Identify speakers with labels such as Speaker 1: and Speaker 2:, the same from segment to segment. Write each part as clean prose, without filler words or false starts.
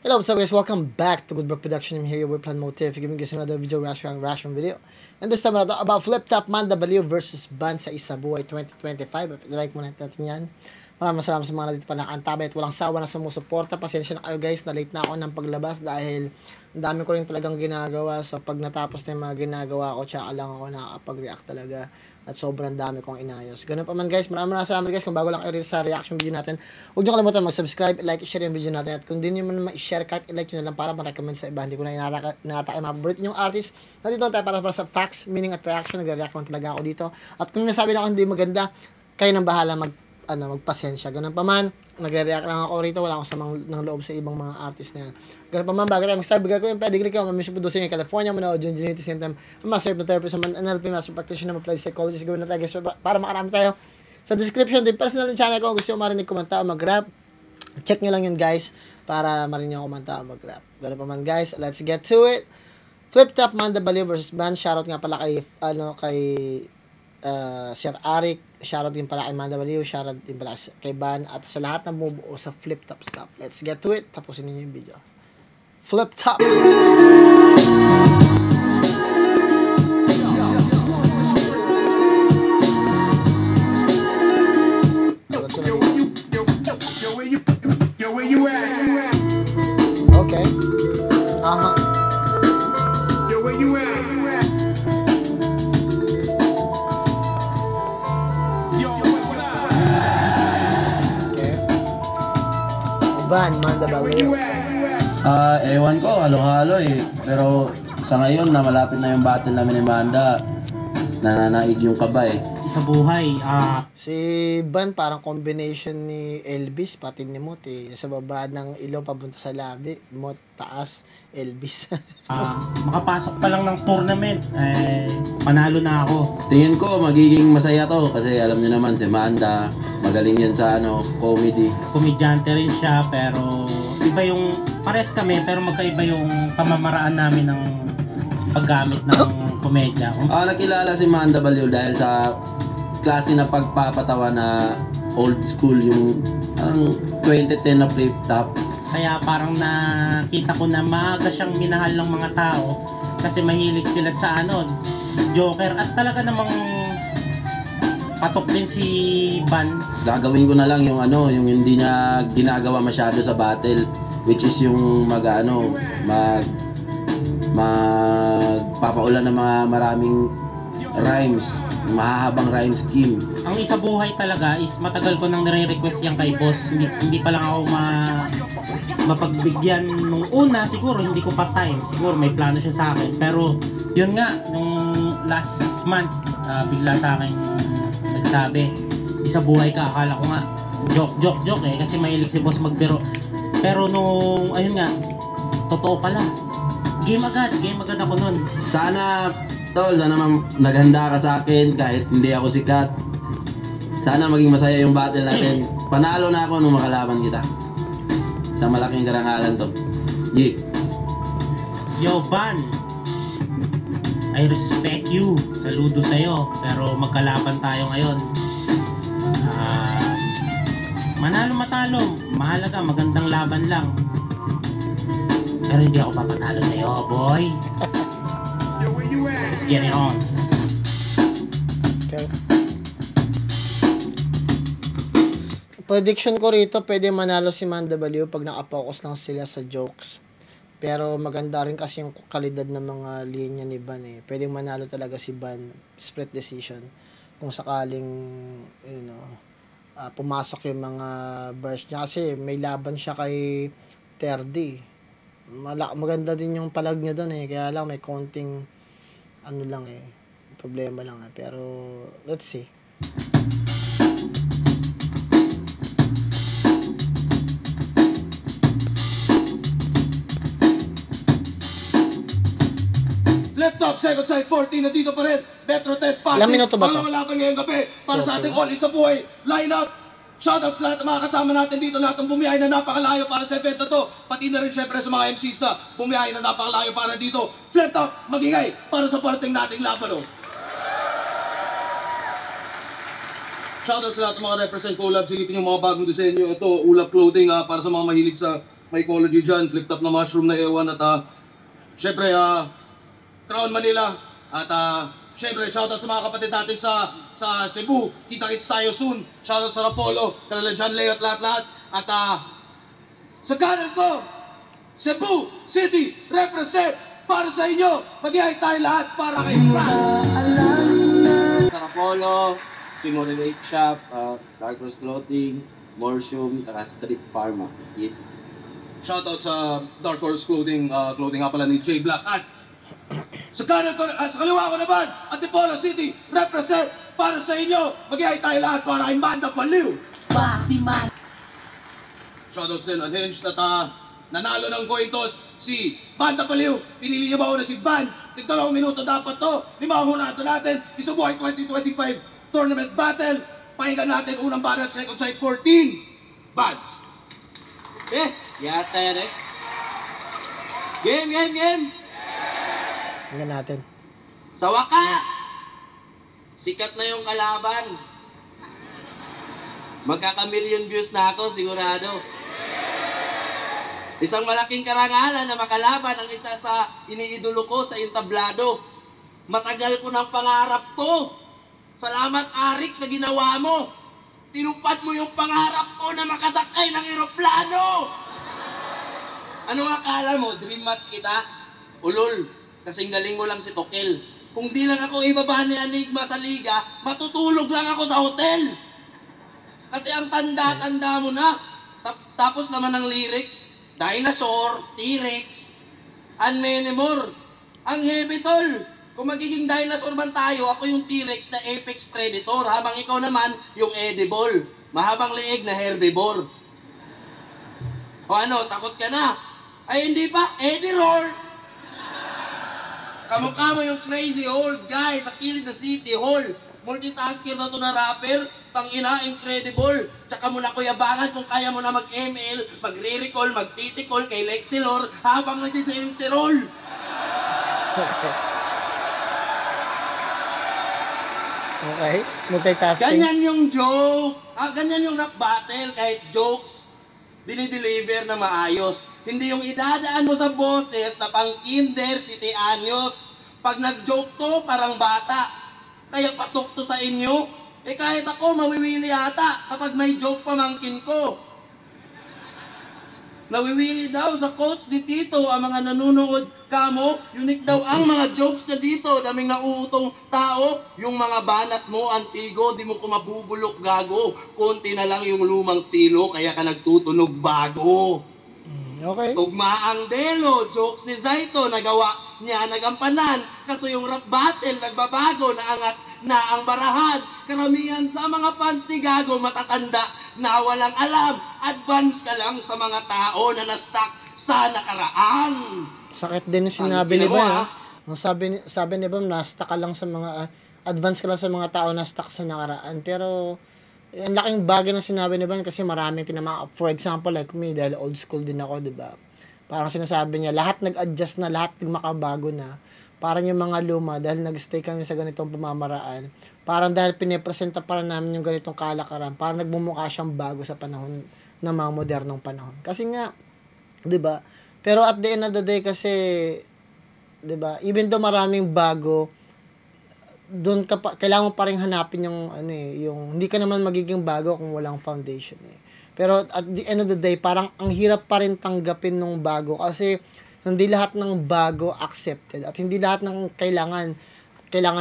Speaker 1: Hello, what's up guys? Welcome back to Good Brook Production. I'm here with Plan Motive. Giving you another video reaction video. And this time about Flip Top Man W versus Ban sa Isa Buhay 2025. I-like muna natin yan. Maraming salamat sa mga nandito pa nakaantabay at walang sawa na sumusuporta. Pasensya na kayo guys, na-late na ako ng paglabas dahil ang dami ko rin talagang ginagawa. So pag natapos na yung mga ginagawa ko, tsaka lang ako nakakapag-react talaga. At sobrang dami kong inayos. Ganun pa man guys, maraming salamat guys. Kung bago lang kayo rin sa reaction video natin, huwag nyo kalimutan mag-subscribe, like, share yung video natin. At kung di nyo man ma-share, kahit i-like nyo na lang para ma-recommend sa iba. Hindi ko na inatake yung mga favorite nyong artist. Nandito tayo para sa facts, meaning at reaction. Nag-react lang talaga ako dito. At kung nasabi na ako hindi maganda, kayo nang bahala magpasensya. Ganun pa man, nagre-react lang ako rito. Wala akong samang ng loob sa ibang mga artist na yan. Ganun pa man, bago tayo mag-start, bigay ko yung pedigree ko. Mamiss po doon sa California, muna o June Genity, same time, master of therapist, NLP, master practitioner, applied psychologist. Gawin na tayo guys, para makarami tayo. Sa description, yung personal channel ko, kung gusto nyo marinig kumanta o mag-rap, check nyo lang yun guys, para marinig nyo kumanta o mag-rap. Ganun pa man guys, let's get to it. Flip Top Man W versus Ban. Shoutout nga pala kay, Sir Arik, shoutout din pala kay Manda Baliw, shoutout din pala kay Ban, at sa lahat na bumubuo sa Flip Top stuff. Let's get to it, tapusin niyo yung video. Flip Top! Okay. Ban, Manda Baliw.
Speaker 2: Ewan ko, halo-halo eh. Pero sa ngayon na malapit na yung battle namin ni Manda, nananaig yung kaba eh.
Speaker 3: Isa buhay,
Speaker 1: Si Ban parang combination ni Elvis pati ni Mot eh. Sa baba ng ilong papunta sa labi, Mot taas, Elvis.
Speaker 3: makapasok pa lang ng tournament, panalo na ako.
Speaker 2: Tingin ko magiging masaya to kasi alam niyo naman si Manda, magaling yan sa comedy.
Speaker 3: Komedyante rin siya pero iba yung, pares kami pero magkaiba yung pamamaraan namin ng paggamit ng komedya.
Speaker 2: Nakilala si Manda Baliw dahil sa klase na pagpapatawa na old school, yung 2010 na Flip Top.
Speaker 3: Kaya parang nakita ko na maaga siyang minahal ng mga tao kasi mahilig sila sa Joker, at talaga namang patok din si Ban. Gagawin
Speaker 2: ko na lang yung yung hindi niya ginagawa masyado sa battle, which is yung magpapaulan ng mga maraming rhymes, mahahabang rhyme scheme.
Speaker 3: Ang Isa Buhay talaga is matagal ko nang nire-request yan kay boss. Hindi pa lang ako mapagbigyan nung una. Siguro hindi ko pa time, siguro may plano siya sa akin. Pero yun nga, nung last month, bigla sa akin nagsabi, Isa Buhay ka. Akala ko nga joke eh, kasi mahilig si boss magbiro. Pero nung ayun nga, totoo pala, game agad ako nun.
Speaker 2: Sana naghanda ka sa akin kahit hindi ako sikat. Sana maging masaya yung battle natin. Panalo na ako nung makalaban kita. Sa malaking karangalan to. Yeah.
Speaker 3: Yo Ban, I respect you. Saludo sa'yo. Pero magkalaban tayo ngayon. Manalo matalo, mahalaga, magandang laban lang. Pero hindi ako papatalo sa'yo, boy. Let's get it on.
Speaker 1: Okay. Prediction ko rito, pwede manalo si Manda Baliw pag nakapokus lang sila sa jokes. Pero maganda rin kasi yung kalidad ng mga linya ni Ban eh. Pwedeng manalo talaga si Ban, split decision. Kung sakaling, pumasok yung mga burst niya. Kasi may laban siya kay Terdy. Maganda din yung palag niya doon eh. Kaya lang may konting problema lang eh. Pero let's see.
Speaker 4: Flip Top, second side 14, nandito pa rin. Metro 10 passing.
Speaker 1: Ilang minuto ba ito?
Speaker 4: Laban ngayong gabi para sa ating All Isa Buhay lineup. Shoutouts sa lahat ng mga kasama natin dito, lahat ng bumiyahe na napakalayo para sa event na to. Pati na rin syempre sa mga MCs na bumiyahe na napakalayo para dito. Flip Top, magingay para sa parating nating laban. Shoutouts sa lahat ng mga represent collab. Silipin yung mga bagong disenyo. Ito, Ulap Clothing para sa mga mahilig sa mycology dyan, flip top na mushroom na ewan at syempre Crown Manila at syempre shoutout sa mga kapatid natin sa Cebu. Kita-kits tayo soon. Shoutout sa Rapolo, kanila John Leo at lahat-lahat. At sa kanan ko, Cebu City represent para sa inyo. Mag-ihay tayo lahat para kay Frank.
Speaker 2: Sa Rapolo, Timore Vape Shop, Dark Horse Clothing, Mortium, saka Street Pharma. Yeah.
Speaker 4: Shoutout sa Dark Horse Clothing, clothing nga pala ni J Black. At sa kanan ko, sa kaliwa ko naman, Antipolo City represent para sa inyo. Mag-ihay tayo lahat para kay Manda Baliw. Shoutouts din, Unhinged at nanalo ng coin toss si Manda Baliw. Pinili niya ba una si Van? Tigtalong minuto dapat to. Lima ang hunato natin. Isubuhay 2025 tournament battle. Pakinggan natin unang banat, second side 14. Van.
Speaker 2: Yata yan eh. Game!
Speaker 1: Tingnan natin.
Speaker 2: Sa wakas, sikat na yung kalaban. Magkaka-million views na ako, sigurado. Isang malaking karangalan na makalaban ang isa sa iniidolo ko sa entablado. Matagal ko ng pangarap to. Salamat, Arik, sa ginawa mo. Tinupad mo yung pangarap ko na makasakay ng eroplano. Anong akala mo? Dream match kita? Ulol, kasing galing mo lang si Tokel. Kung di lang ako ibaba ni Enigma sa liga, matutulog lang ako sa hotel. Kasi ang tanda-tanda mo na. Tapos naman ang lyrics, dinosaur, T-Rex, and many more. Ang heavy, tol. Kung magiging dinosaur man tayo, ako yung T-Rex na apex predator, habang ikaw naman yung edible, mahabang leeg na herbivore. O ano, takot ka na? Ay hindi pa, Eddie Roar. Kamukha mo yung crazy old guy sa kilid na City Hall. Multitasker na to na rapper, tangina, incredible. Tsaka mo na kuyabangan kung kaya mo na mag-ML, magre-recall, magtitikol kay Lexilor habang nagdi-MC roll.
Speaker 1: Okay, multitasking.
Speaker 2: Ganyan yung joke. Ganyan yung rap battle, kahit jokes, dinideliver na maayos. Hindi yung idadaan mo sa boses na pang kinder, city anyos. Pag nag-joke to, parang bata. Kaya patok to sa inyo. Kahit ako, mawiwili yata kapag may joke pamangkin ko. Nawiwili daw sa quotes ni Tito ang mga nanunood. Kamo, unique daw ang mga jokes niya dito. Daming nauutong tao. Yung mga banat mo, antigo, di mo ko mabubulok gago. Konti na lang yung lumang stilo, kaya ka nagtutunog bago.
Speaker 1: Okay.
Speaker 2: Tugmaang Delo, jokes ni Zaito, nagawa niya nagampanan. Kaso yung rap battle, nagbabago, naangat na ang barahan. Karamihan sa mga fans ni Gago matatanda na walang alam. Advance ka lang sa mga tao na na-stuck sa nakaraan.
Speaker 1: Sakit din yung sinabi ni Bam. Ang sabi ni Bam, na-stuck ka lang sa mga, advance ka lang sa mga tao na stuck sa nakaraan. Pero, ang laking bagay ng sinabi ni Bam kasi maraming tinama. For example, like me, dahil old school din ako, di ba? Parang sinasabi niya, lahat nag-adjust na, lahat nagmakabago na. Parang yung mga luma, dahil nag-stay kami sa ganitong pamamaraan, parang dahil pinipresenta para namin yung ganitong kalakaran, parang nagmumukha siyang bago sa panahon ng mga modernong panahon. Kasi nga, di ba? Pero at the end of the day kasi, di ba, even though maraming bago, doon ka pa, kailangan mo pa rin hanapin yung, yung, hindi ka naman magiging bago kung walang foundation eh. Pero at the end of the day, parang ang hirap pa rin tanggapin ng bago kasi hindi lahat ng bago accepted at hindi lahat ng kailangan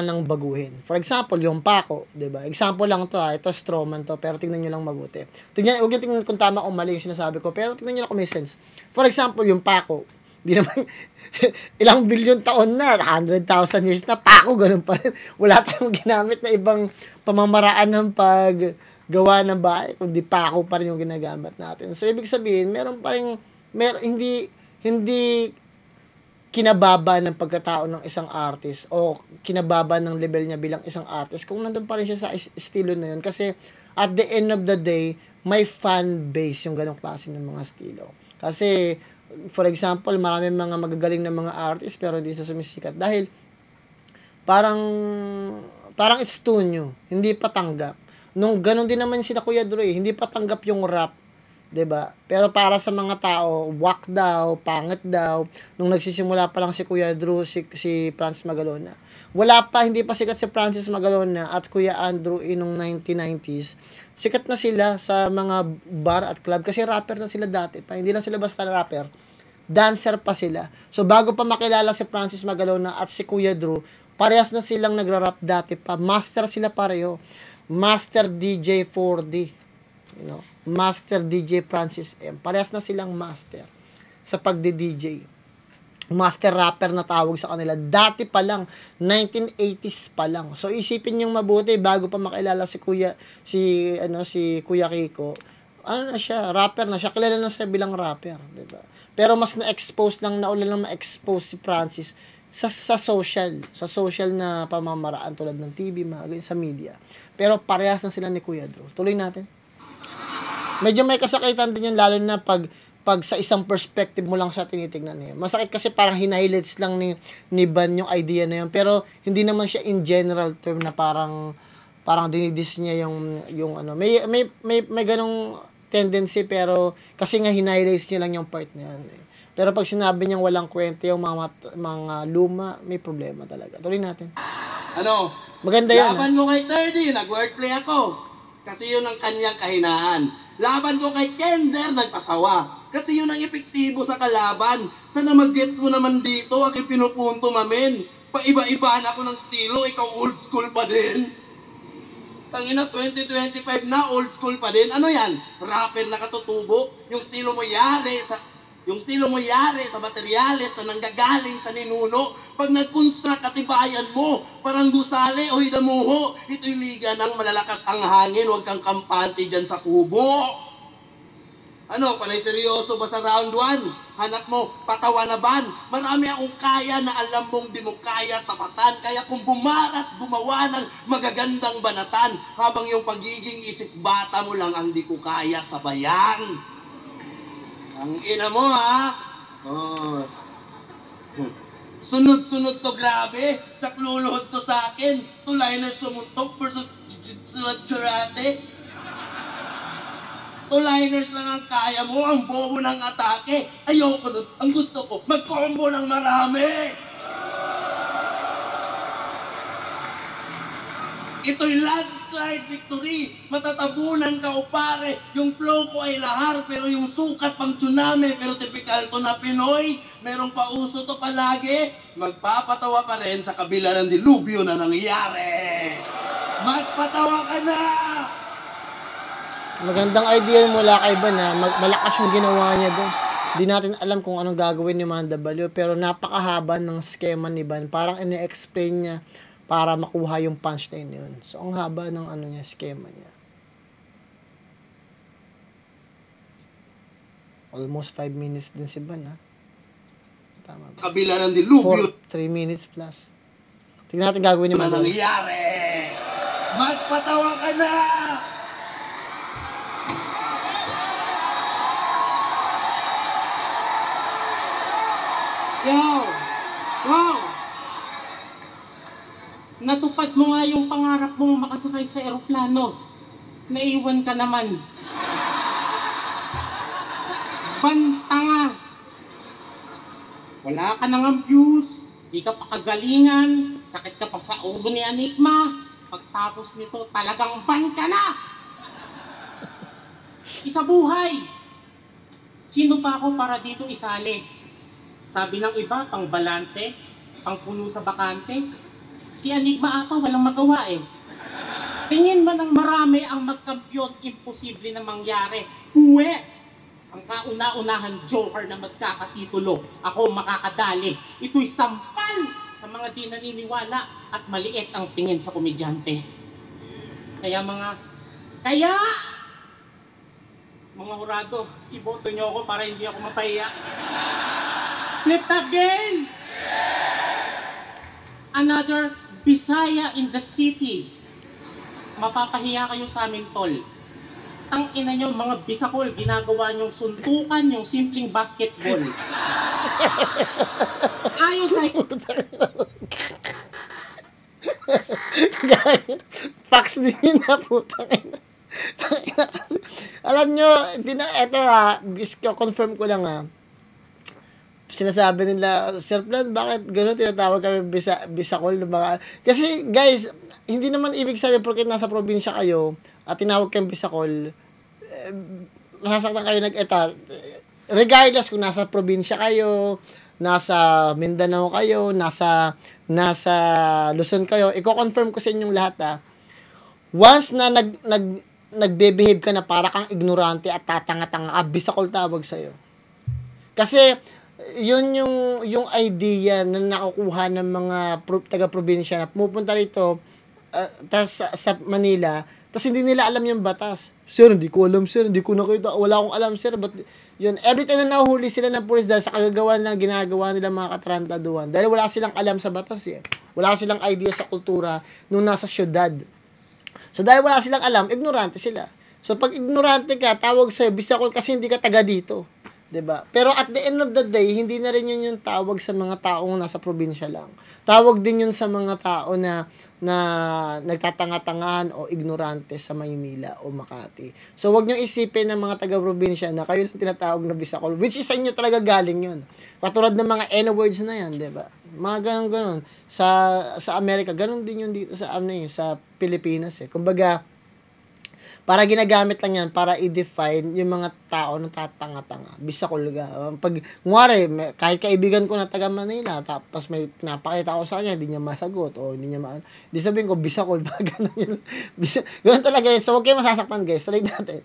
Speaker 1: ng baguhin. For example, yung Paco, 'di ba? Example lang to ito strawman to, pero tingnan niyo lang mabuti. Huwag niyo tingnan kung tama o mali yung sinasabi ko, pero tingnan niyo lang kung may sense. For example, yung Paco, di naman ilang bilyon taon na, 100,000 years na, Paco ganun pa rin. Wala tayong ginamit na ibang pamamaraan ng paggawa ng bahay, kundi Paco pa rin yung ginagamit natin. So ibig sabihin, meron pa rin hindi kinababa ng pagkatao ng isang artist o kinababa ng level niya bilang isang artist kung nandun pa rin siya sa estilo na yun. Kasi at the end of the day, may fan base yung ganong klase ng mga estilo. Kasi, for example, maraming mga magagaling na mga artist pero hindi sa sumisikat dahil parang it's too new. Hindi pa tanggap. Nung ganon din naman sila Kuya Dre, hindi pa tanggap yung rap 'Diba? Pero para sa mga tao, whack daw, pangit daw, nung nagsisimula pa lang si Kuya Drew, si Francis Magalona. Hindi pa sikat si Francis Magalona at Kuya Andrew nung 1990s. Sikat na sila sa mga bar at club kasi rapper na sila dati pa. Hindi lang sila basta rapper. Dancer pa sila. So bago pa makilala si Francis Magalona at si Kuya Drew, parehas na silang nagra-rap dati pa. Master sila pareho. Master DJ 4D. You know, Master DJ Francis M. Parehas na silang master sa pagde-DJ. Master rapper na tawag sa kanila. Dati pa lang, 1980s pa lang. So isipin niyo mabuti bago pa makilala si Kuya Kiko. Ano na siya, rapper na siya. Kilala na siya bilang rapper, 'di ba? Pero mas na-expose lang, naulan lang ma-expose si Francis sa social na pamamaraan tulad ng TV, sa media. Pero parehas na sila ni Kuya Drew. Tuloy natin. Medyo may kasakitan din yan, lalo na pag sa isang perspective mo lang siya tinitignan niya. Masakit kasi parang hinighlights lang ni Ban yung idea na yun. Pero hindi naman siya in general term na parang dinidis niya yung ano. May ganong tendency, pero kasi nga hinighlights niya lang yung part na yan. Pero pag sinabi niyang walang kwento yung mga luma, may problema talaga. Tuloy natin.
Speaker 5: Ano?
Speaker 1: Maganda yan.
Speaker 5: Laban ko kay 30, nag-wordplay ako. Kasi yun ang kanyang kahinaan. Laban ko kay Kenzer, nagpatawa. Kasi yun ang epektibo sa kalaban. Sana mag-gets mo naman dito, aking pinupunto mamin. Paiba-ibaan ako ng estilo, ikaw old school pa din. Tangina, 2025 na, old school pa din. Ano yan? Rapper na katutubo? Yung estilo mo yari sa materyales na nanggagaling sa ninuno. Pag nag-construct katibayan mo, parang gusali o hidamuho. Ito'y liga ng malalakas ang hangin, huwag kang kampante dyan sa kubo. Ano, panay seryoso ba sa round 1? Hanap mo, patawa na ban? Marami akong kaya na alam mong di mo kaya tapatan. Kaya kung bumarat, gumawa ng magagandang banatan, habang yung pagiging isip bata mo lang ang di ko kaya sabayan. Ang ina mo, ha? Oh. Sunod-sunod to, grabe. Tsak luluhod to sa akin. Two-liners sumuntok versus karate. Two-liners lang ang kaya mo, ang bobo ng atake. Ayoko nun. Ang gusto ko, mag-combo ng marami. Ito'y landslide victory. Matatabunan ka o pare. Yung flow ko ay lahar, pero yung sukat pang tsunami. Pero typical to na Pinoy. Merong pauso to palagi. Magpapatawa pa rin sa kabila ng dilubyo na nangyari. Magpatawa ka na!
Speaker 1: Magandang idea mula kay Ban, ha. Malakas yung ginawa niya doon. Di natin alam kung anong gagawin ni Manda Balyo, pero napakahaba ng schema ni Ban. Parang ini-explain niya para makuha yung punchline yun. So, ang haba ng schema niya. Almost 5 minutes din si Ban, ha. Tama ba?
Speaker 5: Kabila ng dilubyo.
Speaker 1: 3 minutes plus. Tingnan natin gagawin ni Manda.
Speaker 5: Nangyari! Magpatawa ka na!
Speaker 3: Yo! Natupad mo nga yung pangarap mong makasakay sa eroplano. Naiwan ka naman. Bantanga! Wala ka nang views, di ka pa kagalingan, sakit ka pa sa ulo ni Enigma. Pagtapos nito, talagang ban ka na! Isa buhay! Sino pa ako para dito isali? Sabi ng iba, pang balanse, pang puno sa bakante. Si Enigma ata walang magawa eh. Tingin man ng marami ang magkampiyon, imposible na mangyari. Huwes! Ang kauna-unahan joker na magkakatitulo. Ako makakadali. Ito'y sampal sa mga di naniniwala at maliit ang tingin sa komedyante. Kaya mga hurado, iboto nyo ako para hindi ako mapahiya. Flip again! Another Bisaya in the city. Mapapahiya kayo sa amin, tol. Ang ina nyo, mga Bisakol, ginagawa nyong suntukan yung simpleng basketball. Ayon sa...
Speaker 1: Fax din yun na, putang ina. Alam nyo, eto confirm ko lang sinasabi nila, Sir Plan, bakit gano'n tinatawag kami Bisacol? Kasi guys, hindi naman ibig sabihin porque nasa probinsya kayo at tinawag kayong Bisacol, masasaktan kayo regardless kung nasa probinsya kayo, nasa Mindanao kayo, nasa Luzon kayo, i-confirm ko sa inyong lahat once na nagbe-behave ka na para kang ignorante at tatanga-tanga, Bisacol tawag sa'yo. Kasi yun yung idea na nakukuha ng mga taga-probinsya na pumupunta rito sa Manila, tas hindi nila alam yung batas. Sir, hindi ko alam, sir, hindi ko nakita, wala akong alam, sir, but yun, every time na nahuhuli sila ng pulis dahil sa kagagawa ng ginagawa nila mga katrantaduhan, dahil wala silang alam sa batas wala silang idea sa kultura nung nasa syudad. So dahil wala silang alam, ignorante sila. So pag ignorante ka, tawag sa'yo Bisacol kasi hindi ka taga dito. 'Di ba? Pero at the end of the day, hindi na rin yun yung tawag sa mga taong nasa probinsya lang. Tawag din yun sa mga tao na nagtatanga-tangahan o ignorante sa Maynila o Makati. So wag niyo isipin ng mga taga-probinsya na kayo lang tinatawag na Bisacol, which is sa inyo talaga galing yun. Katulad ng mga N-words na yan, 'di ba? Mga ganon sa Amerika, ganon din yun dito sa sa Pilipinas Kumbaga, para ginagamit lang yan para i-define yung mga tao na tatanga-tanga. Bisacol ka. Pag, ngwari, kahit kaibigan ko na taga Manila, tapos may napakita ko sa kanya, hindi niya masagot, o hindi niya di sabihin ko, Bisacol, ganun yun. Ganun talaga yun. So, huwag kayo masasaktan, guys. Tuloy natin.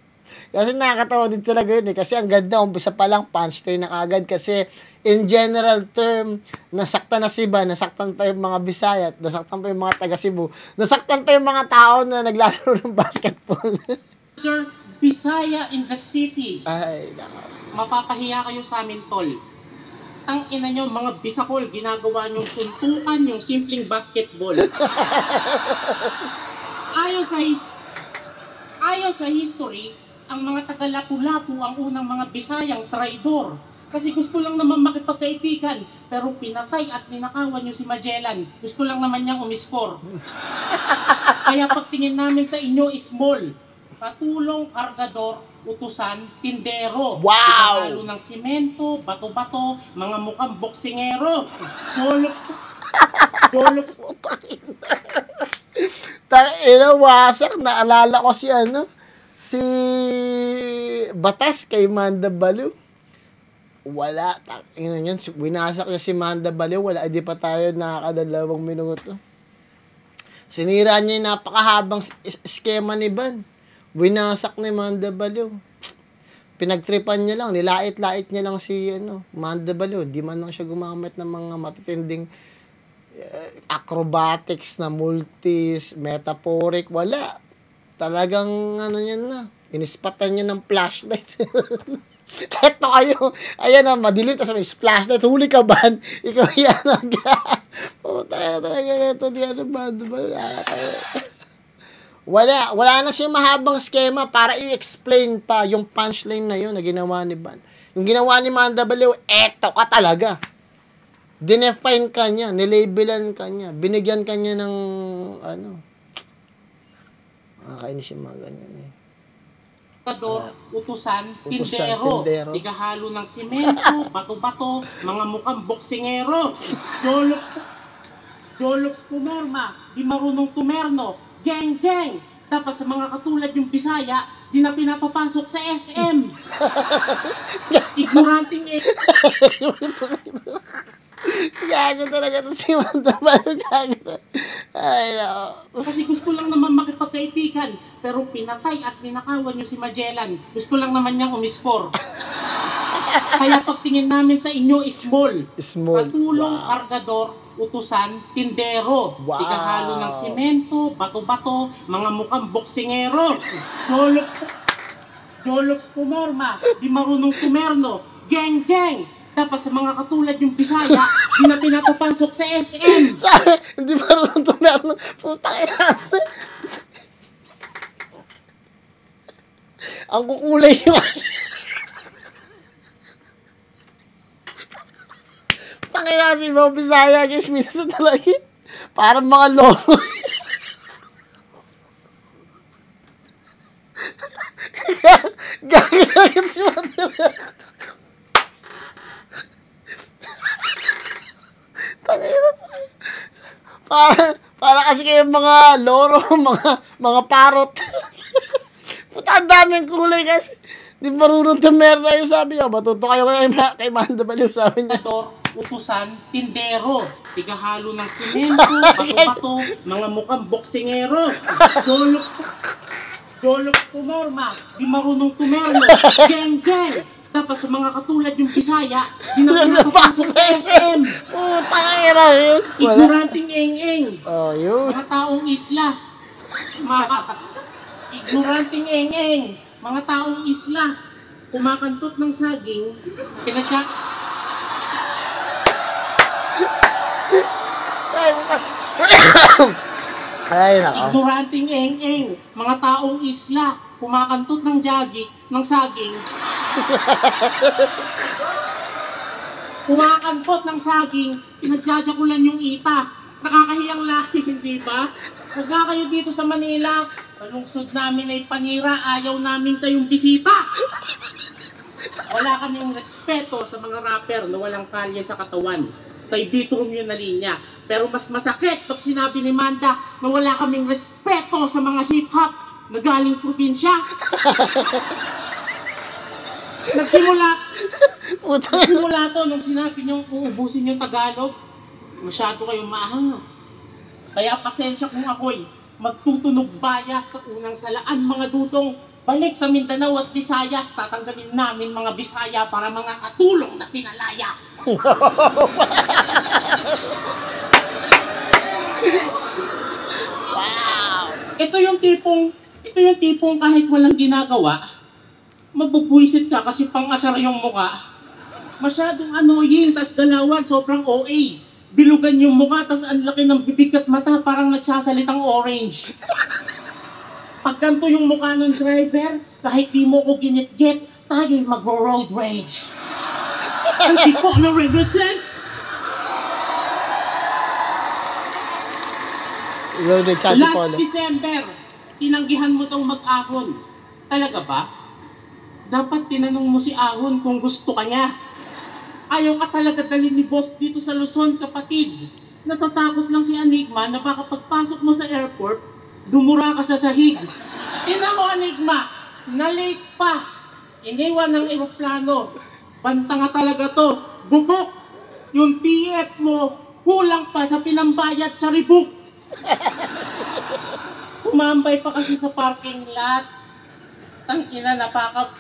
Speaker 1: Kasi nakakatawa din talaga yun Kasi ang ganda, umpisa pa lang, punchline na agad. Kasi, in general term, nasaktan na si Ban, nasaktan pa yung mga Bisaya, nasaktan pa yung mga taga Cebu, nasaktan pa yung mga tao na naglalaro ng basketball.
Speaker 3: Bisaya in the city.
Speaker 1: Ay, nako.
Speaker 3: Mapapahiya kayo sa amin, tol. Ang ina nyo, mga Bisacol, ginagawa nyong suntukan yung simpleng basketball. Ayon sa history, ang mga taga-Lapu-Lapu ang unang mga Bisayang traidor. Kasi gusto lang naman makipagkaibigan, pero pinatay at ninakawan nyo si Magellan. Gusto lang naman niyang umiskor. Kaya pagtingin namin sa inyo, small. Katulong, kargador, utusan, tindero.
Speaker 1: Wow!
Speaker 3: Halo ng simento, bato-bato, mga mukhang boksingero. Jolox po.
Speaker 1: Wasak, naalala ko si Batas kay Manda Baliw. Wala, winasak niya si Manda Baliw, wala, di pa tayo nakakadalawang minuto. Sinira niya yung napakahabang skema ni Ban. Winasak ni Manda Baliw. Pinagtripan niya lang, nilait-lait niya lang si Manda Baliw. Di man lang siya gumamit ng mga matitinding acrobatics na multis, metaphoric, wala. Talagang yan na. Inispatan niya ng flashlight. Eto kayo. Ayan madilim. Tapos may flashlight. Huli ka ba? Ikaw yan. Puta na talaga ito. Wala na siyang mahabang skema para i-explain pa yung punchline na yun na ginawa ni Ban. Yung ginawa ni Manda Baliw, eto ka talaga. Dinefine ka niya. Nilabelan ka niya. Binigyan ka niya ng nakakainis yung mga ganyan
Speaker 3: utusan, tindero. Igahalo ng simento, bato-bato, mga mukhang boksingero. Jolox pumerma, di marunong tumerno. Geng. Tapos sa mga katulad yung Bisaya, di na pinapapasok sa SM. Ignoranting
Speaker 1: Gago talaga ito si Manda Baliw. Ay, no.
Speaker 3: Kasi gusto lang naman makipagkaibigan, pero pinatay at ninakawan nyo si Magellan. Gusto lang naman niyang umiskor. Kaya pagtingin namin sa inyo, small. Katulong, kargador, utusan, tindero.
Speaker 1: Wow.
Speaker 3: Igahalo ng simento, bato-bato, mga mukhang boksingero. Jolox pumerma, di marunong tumerno. Geng. Tapos sa mga katulad yung Bisaya, di na pinapapasok sa SM.
Speaker 1: Hindi marunong tumerno. Putang ina. Ang kukulay yung Tangina si mga Bisaya, guys, minsan talaga. Parang mga lolo. Para kasi kayo mga loro, mga parot. Puta, ang daming kulay kasi. Di marunong tumersa yung sabi niya. Matuto kayo kay Manda Baliw, sabi niya.
Speaker 3: Utusan, tindero, tigahalo ng simento, bato-bato, mga mukhang boksingero, joloks tumorma, di marunong tumerno, geng-geng. Tapos sa mga katulad yung Bisaya, di na pinapapasok sa SM.
Speaker 1: Puta kaya yun.
Speaker 3: Ignoranting eng-eng.
Speaker 1: Oh, yun.
Speaker 3: Mga taong isla. Ignoranting eng-eng. Mga taong isla. Kumakantot ng saging,
Speaker 1: Ay, nako.
Speaker 3: ignoranting eng-eng, mga taong isla, kumakantot ng saging. Kumakantot ng saging, pinagjajakulan yung ita. Nakakahiyang lahi, hindi ba? Huwag nga kayo dito sa Manila. Sa lungsod namin ay panira, ayaw namin kayong bisita. Wala kaming respeto sa mga rapper na walang kalye sa katawan. Kay Bitrom yun na linya. Pero mas masakit pag sinabi ni Manda na wala kaming respeto sa mga hip-hop na galing probinsya. Nagsimula to nung sinabi niyong uubusin yung Tagalog. Masyado kayong maangas. Kaya pasensya kung ako'y magtutunog bayas sa unang salaan, mga dudong. Balik sa Mindanao at Visayas, tatanggalin namin mga Bisaya para mga katulong na pinalayas.
Speaker 1: Wow!
Speaker 3: Ito yung tipong kahit walang ginagawa, mabubwisit ka kasi pang-asar yung muka. Masyadong annoying, tas galawan, sobrang OA. Bilugan yung muka, tas ang laki ng bibig at mata, parang nagsasalitang orange. Pag ganito yung mukha ng driver, kahit di mo ko ginit-git, tayo'y mag-road rage. Hindi ko na-represent. Last December, tinanggihan mo daw mag-ahon. Talaga ba? Dapat tinanong mo si Ahon kung gusto ka niya. Ayaw ka talaga dalhin ni boss dito sa Luzon, kapatid. Natatakot lang si Enigma na baka pagpasok mo sa airport, dumura ka sa sahig. Tingnan mo, Enigma, na-late pa. Iniwan ng eroplano. Banta nga talaga to. Bubok. Yung TF mo, kulang pa sa pinambayad sa rebook. Tumambay pa kasi sa parking lot. Tangina,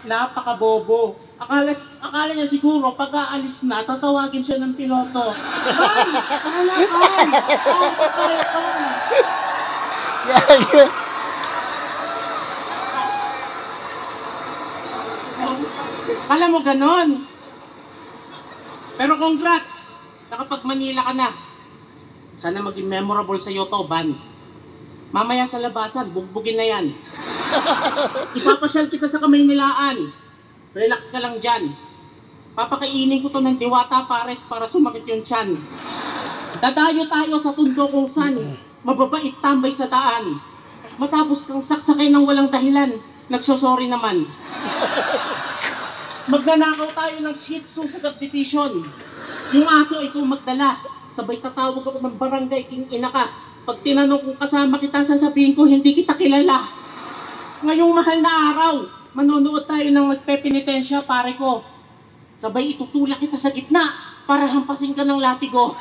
Speaker 3: napaka-bobo. Akala niya siguro, pag aalis na, tatawagin siya ng piloto. Kan! Tara na, Kan! Kan! Sa tayo, Kan! Kala mo ganon. Pero congrats, nakapag Manila ka na. Sana maging memorable sa iyo to, Ban. Mamaya sa labasan, bugbugin na yan. Ipapasyal kita sa Kamaynilaan. Relax ka lang dyan. Papakainin ko to ng Diwata Pares para sumakit yung tiyan. Dadayo tayo sa tundo kung saan mababait tambay sa daan. Matapos kang saksakay ng walang dahilan, nagsosorry naman. Magnanakaw tayo ng Shih Tzu sa subdivision. Yung aso ikaw magdala. Sabay tatawag ako ng barangay king ina ka. Pag tinanong kung kasama kita, sasabihin ko hindi kita kilala. Ngayong mahal na araw, manonood tayo ng nagpepenitensya, pare ko. Sabay itutulak kita sa gitna para hampasin ka ng latigo.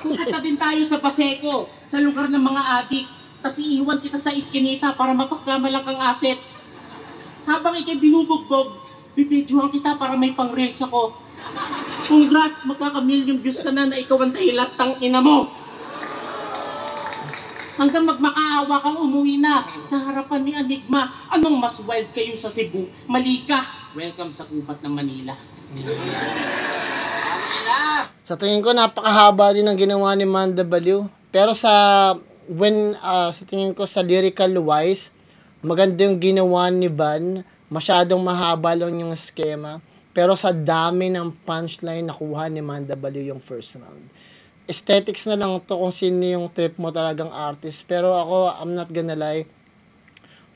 Speaker 3: Pupunta din tayo sa Paseco, sa lugar ng mga adik. Tas iiwan kita sa iskinita para mapagkamalang kang asset. Habang ikay binubugbog, bibidyohan kita para may pang-reels ako. Congrats, magkaka-million views ka na ikaw ang dahilan tang ina mo. Hanggang magmakaawa kang umuwi na sa harapan ni Enigma. Anong mas wild kayo sa Cebu? Mali ka. Welcome sa kupat ng Manila.
Speaker 1: Sa tingin ko, napakahaba din ang ginawa ni Manda Baliw. Pero sa tingin ko sa lyrical wise, maganda yung ginawa ni Van. Masyadong mahaba lang yung schema. Pero sa dami ng punchline, nakuha ni Manda Baliw yung first round. Aesthetics na lang to kung sino yung trip mo talagang artist. Pero ako, I'm not gonna lie,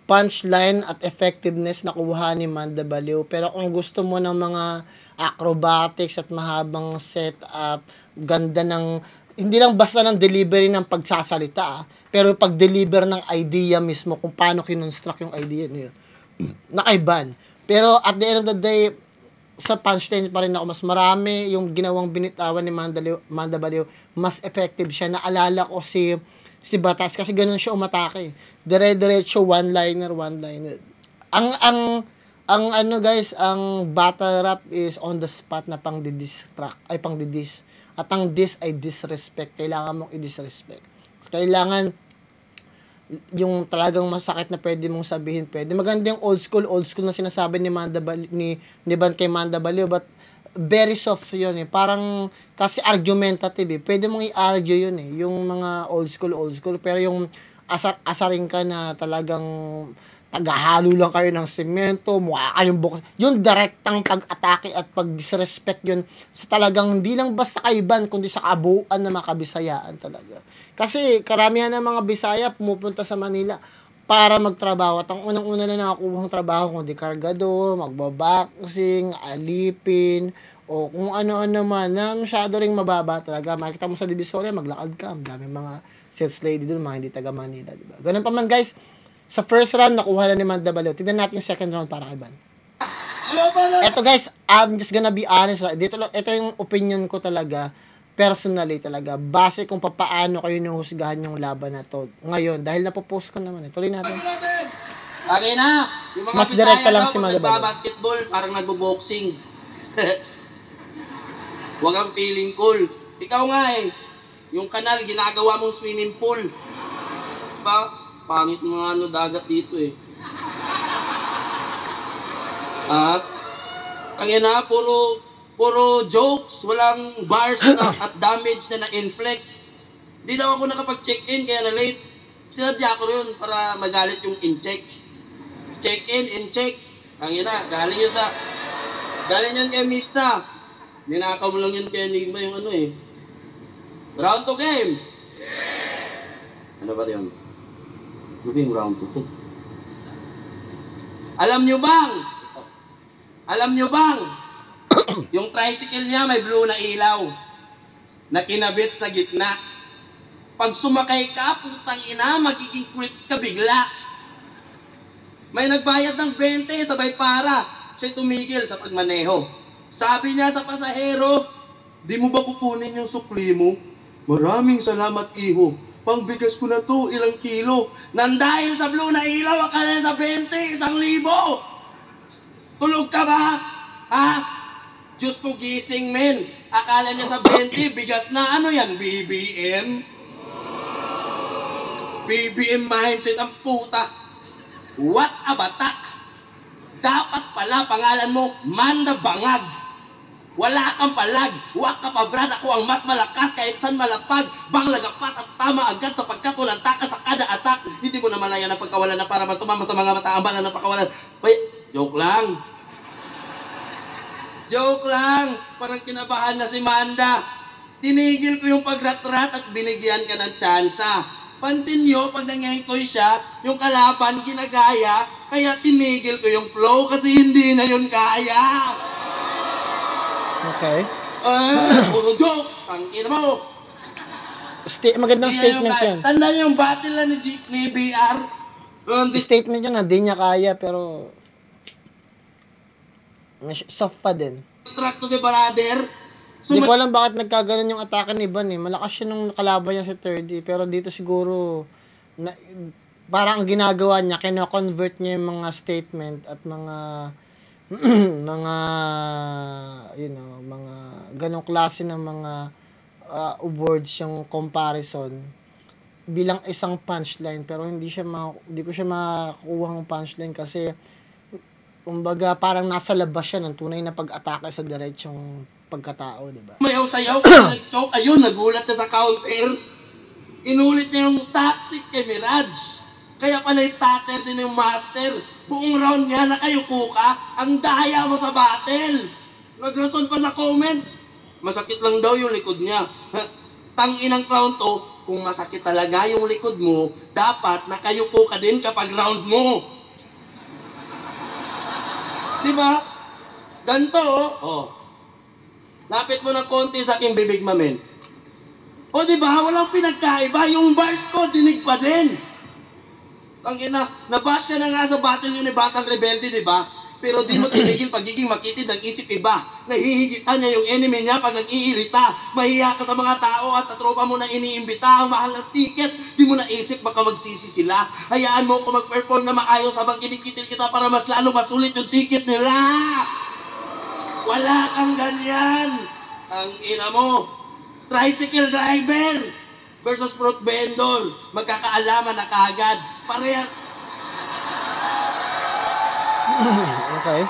Speaker 1: punchline at effectiveness nakuha ni Manda Baliw. Pero kung gusto mo ng mga acrobatics at mahabang setup, ganda ng hindi lang basta ng delivery ng pagsasalita, pero pag-deliver ng idea mismo kung paano kinonstruct yung idea niyo. Nakaiban. Pero at the end of the day, sa punchline pa rin ako, mas marami yung ginawang binitawan ni Manda Baliw, mas effective siya. Naalala ko si Batas kasi ganun siya umatake. Dire-diretso, one-liner. Ang ano guys, ang battle rap is on the spot na pang-distract, ay pang-dis. At ang dis ay disrespect. Kailangan mong i-disrespect. Kailangan yung talagang masakit na pwede mong sabihin, pwede. Maganda yung old school na sinasabi ni Ban kay Manda Baliw, but very soft yun eh. Parang, kasi argumentative eh. Pwede mong i-argue yun eh. Yung mga old school. Pero yung asarin ka na talagang tagahalo lang kayo ng semento, mukha kayong bukas. Yung direktang pag-atake at pag-disrespect yun sa talagang hindi lang basta kaiban, kundi sa kabuuan na mga Kabisayaan talaga. Kasi karamihan ng mga Bisaya pumupunta sa Manila para magtrabaho. At ang unang-una na nakakuha ng trabaho, kundi kargador, magbaboxing, alipin, o kung ano-ano man, na masyado ring mababa talaga. Makikita mo sa Divisoria, maglakad ka. Ang dami mga sales lady doon, mga hindi taga Manila, diba? Ganun pa man guys, sa first round, nakuha na ni Manda Baliw. Tignan natin yung second round para kay Ban. Eto guys, I'm just gonna be honest. Ito yung opinion ko talaga, personally talaga, base kung paano kayo nuhusgahan yung laban na to. Ngayon, dahil napopost ko naman, tuloy natin.
Speaker 5: Okay na. Yung mga
Speaker 1: Mas direkta lang si Manda Baliw.
Speaker 5: Basketball, parang nagbo-boxing. Huwag ang feeling cool. Ikaw nga eh. Yung kanal, ginagawa mong swimming pool. Diba? Pangit mga dagat dito eh. At, tangina, puro jokes, walang bars na, at damage na na-inflict. Di daw ako nakapag-check-in, kaya na-late. Sinadya ko yun para magalit yung in-check. Check-in, in-check. Tangina, galing yan kay Mista. Ninakaw mo lang yun kay Enigma yung ano eh. Round 2 game. Ano ba yun? Ano ba yung round 2? Alam nyo bang, yung tricycle niya may blue na ilaw na kinabit sa gitna. Pag sumakay ka, putang ina, magiging creeps ka bigla. May nagbayad ng 20, sabay para. Siya'y tumigil sa pagmaneho. Sabi niya sa pasahero, di mo ba kukunin yung sukli mo? Maraming salamat, iho. Pangbigas ko na to, ilang kilo. Nandahil sa blue na ilaw, akala sa 20, 1,000. Tulog ka ba? Ha? Diyos ko gising, men. Akala niya sa 20, bigas na. Ano yan, BBM? BBM mindset ang puta. What a batak. Dapat pala pangalan mo, Manda Bangag. Wala kang palag, huwag ka pa brad, ako ang mas malakas kahit saan malapag. Banglagapat at tama agad sapagkat walang takas sa kada atak. Hindi mo na malaya ng pagkawalan na para matumama sa mga mataambalan ng pagkawalan. Joke lang. Parang kinabahan na si Manda. Tinigil ko yung pagratrat at binigyan ka ng tsansa. Pansin nyo, pag nangengkoy siya, yung kalaban ginagaya, kaya tinigil ko yung flow kasi hindi na yun kaya.
Speaker 1: Okay.
Speaker 5: Puro jokes, tangina mo.
Speaker 1: Magandang statement yan.
Speaker 5: Tanda niyo yung battle na ni BR?
Speaker 1: Statement yan, hindi niya kaya, pero soft pa din.
Speaker 5: Distract to si brother.
Speaker 1: Hindi ko alam bakit nagkaganon yung atake ni Ban eh. Malakas siya nung kalaban niya sa 30, pero dito siguro, parang ang ginagawa niya, kino-convert niya yung mga statement at mga mga mga ganong klase ng mga words yung comparison bilang isang punchline, pero hindi ko siya makakuha ng punchline kasi kumbaga parang nasa labas siya ng tunay na pag-atake sa diretsong pagkatao, di ba?
Speaker 5: Mayaw-sayaw kasi nag-choke, ayun, nagulat siya sa counter. Inulit niya yung tactic kay Mirage. Kaya pala starter din yung master. Buong round niya, nakayuko ka, ang daya mo sa battle. Nagrason pa sa comment, masakit lang daw yung likod niya. Tanginang round to, kung masakit talaga yung likod mo, dapat nakayuko ka din kapag round mo. Diba? Ganto, oh. Lapit mo ng konti sa aking bibig, mamen. O di ba, walang pinagkaiba. Yung bars ko, dinig pa din. Ang ina, nabash ka na nga sa battle yun ni Batang Rebelde, di ba? Pero di mo tinigil pagiging makitid ng isip iba. Nahihigitan niya yung enemy niya pag nag-iirita. Mahiya ka sa mga tao at sa tropa mo na iniimbita. Ang mahal ng ticket, di mo naisip baka magsisi sila. Hayaan mo ko mag-perform na maayos habang kinikitil kita para mas lalo masulit yung ticket nila. Wala kang ganyan. Ang ina mo, tricycle driver versus fruit vendor. Magkakaalaman na kagad.
Speaker 1: Okay.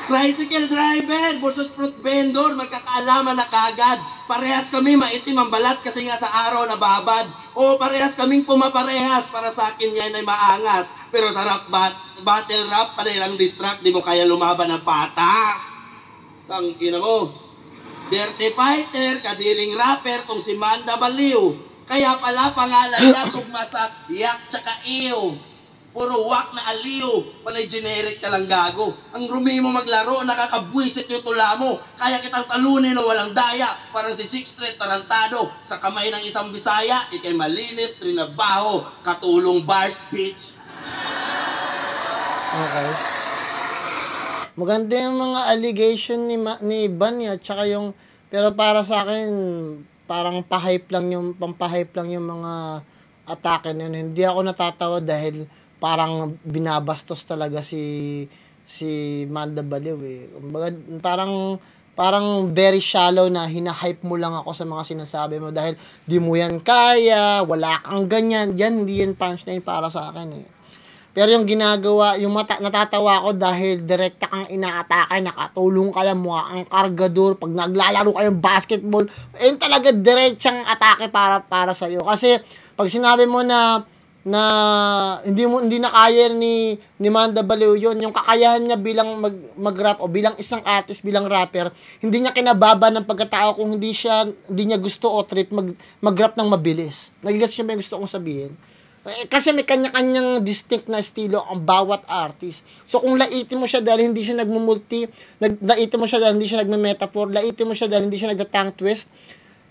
Speaker 5: Tricycle driver versus fruit vendor, magkakaalaman na kagad. Parehas kami maitim ang balat kasi nga sa araw na babad. O parehas kaming pumaparehas, para sa akin yan ay maangas. Pero sa battle rap, panilang distract, di mo kaya lumaban ng patas. Ang ina mo. Dirty fighter, kadiring rapper, tong si Manda Baliw. Kaya pala pangalan niya tugma sa yak tsaka iyo. Puro wak na aliw, panay generic ka lang gago. Ang rumi mo maglaro, nakakabwisit yung tula mo. Kaya kitang talunin o walang daya, parang si Sixth Street tarantado. Sa kamay ng isang Bisaya, ikay malinis, trinabaho, katulong bars, bitch.
Speaker 1: Okay. Maganda yung mga allegation ni Banya, tsaka yung, pero para sa akin, parang pampahype lang yung mga atake na yun. Hindi ako natatawa dahil parang binabastos talaga si Manda Baliw eh. Kumbaga, parang very shallow na hinahype mo lang ako sa mga sinasabi mo dahil di mo yan kaya, wala kang ganyan. Yan, hindi yan punchline para sa akin eh. Pero yung ginagawa, natatawa ako dahil direkta kang inaatake, nakatulong ka lang, mukha ang kargador, pag naglalaro kayong basketball, yun talaga diretsang atake para sa iyo. Kasi pag sinabi mo na hindi na kaya ni Manda Baliw yun, yung kakayahan niya bilang mag-rap o bilang isang artist, bilang rapper, hindi niya kinababa ng pagkatao kung hindi niya gusto o trip mag-rap ng mabilis. Nagigets siya may gusto kong sabihin. Kasi may kanya-kanyang distinct na estilo ang bawat artist. So kung laitin mo siya dahil hindi siya nagmumulti, laitin mo siya dahil hindi siya nagme-metaphor, laitin mo siya dahil hindi siya nagda-tongue twist,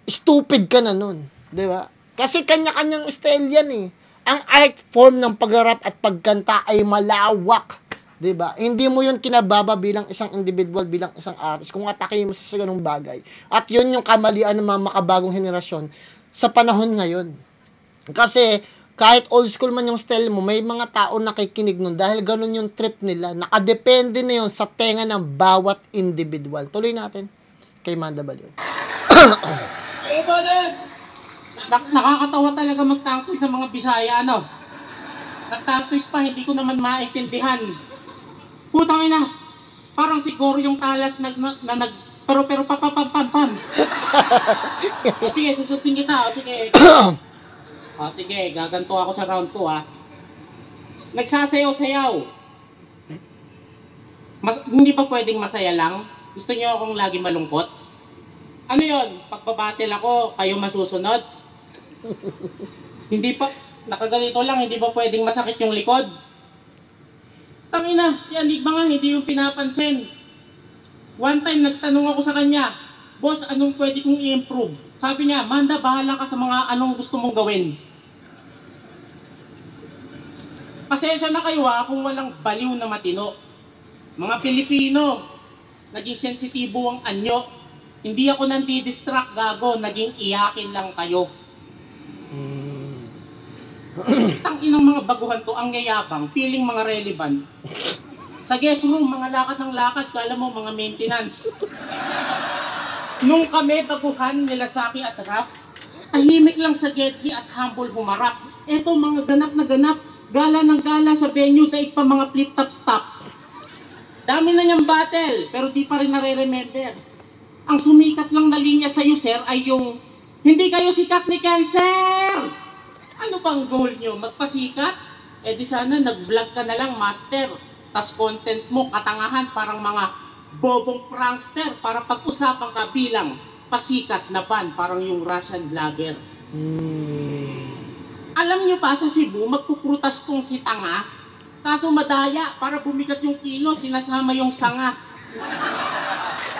Speaker 1: stupid ka na nun. Diba? Kasi kanya-kanyang style yan eh. Ang art form ng pag-rap at pagkanta ay malawak. Diba? Hindi mo yun kinababa bilang isang individual, bilang isang artist, kung atakin mo sa ganung bagay. At yun yung kamalian ng mga makabagong henerasyon sa panahon ngayon. Kasi, kahit old school man yung style mo, may mga tao nakikinig nun dahil ganun yung trip nila. Nakadepende na yun sa tenga ng bawat individual. Tuloy natin kay Manda Baliw.
Speaker 3: Nakakatawa talaga mag-tangtoy sa mga Bisaya, ano? Nag-tangtoy pa, hindi ko naman maintindihan. Putang ina, parang siguro yung talas pero papapam. Sige, susundin kita. Sige. Sige, gaganto ako sa round 2 ha. Nagsasayaw-sayaw. Hindi pa pwedeng masaya lang? Gusto niyo akong lagi malungkot? Ano yon? Pagbabattle ako, kayo masusunod? Hindi pa, nakaganito lang, hindi ba pwedeng masakit yung likod? Tangina, si Enigma nga hindi yung pinapansin. One time nagtanong ako sa kanya, boss, anong pwede kong i-improve? Sabi niya, Manda, bahala ka sa mga anong gusto mong gawin. Pasensya na kayo kung walang baliw na matino. Mga Pilipino, naging sensitibo ang anyo. Hindi ako nandidistract, gago, naging iyakin lang kayo. Tangin ng mga baguhan to, ang yayabang, feeling mga relevant. Sa guest room, mga lakad ng lakad, kala mo mga maintenance. Nung kami baguhan nila Saki at Rap, tahimik lang sa Gedli at humble humarap. Eto mga ganap na ganap, gala ng gala sa venue, daig pa mga flip-top stop. Dami na niyang battle, pero di pa rin nare-remember. Ang sumikat lang na linya sa'yo, sir, ay yung hindi kayo sikat ni Cancer! Ano bang goal nyo? Magpasikat? Eh di sana nag-vlog ka na lang, master. Tas content mo, katangahan, parang mga bobong prankster para pag-usapan ka bilang pasikat na ban, parang yung Russian vlogger. Alam nyo pa sa Cebu, magpuprutas tong si Tanga, kaso madaya, para bumigat yung kilo, sinasama yung sanga.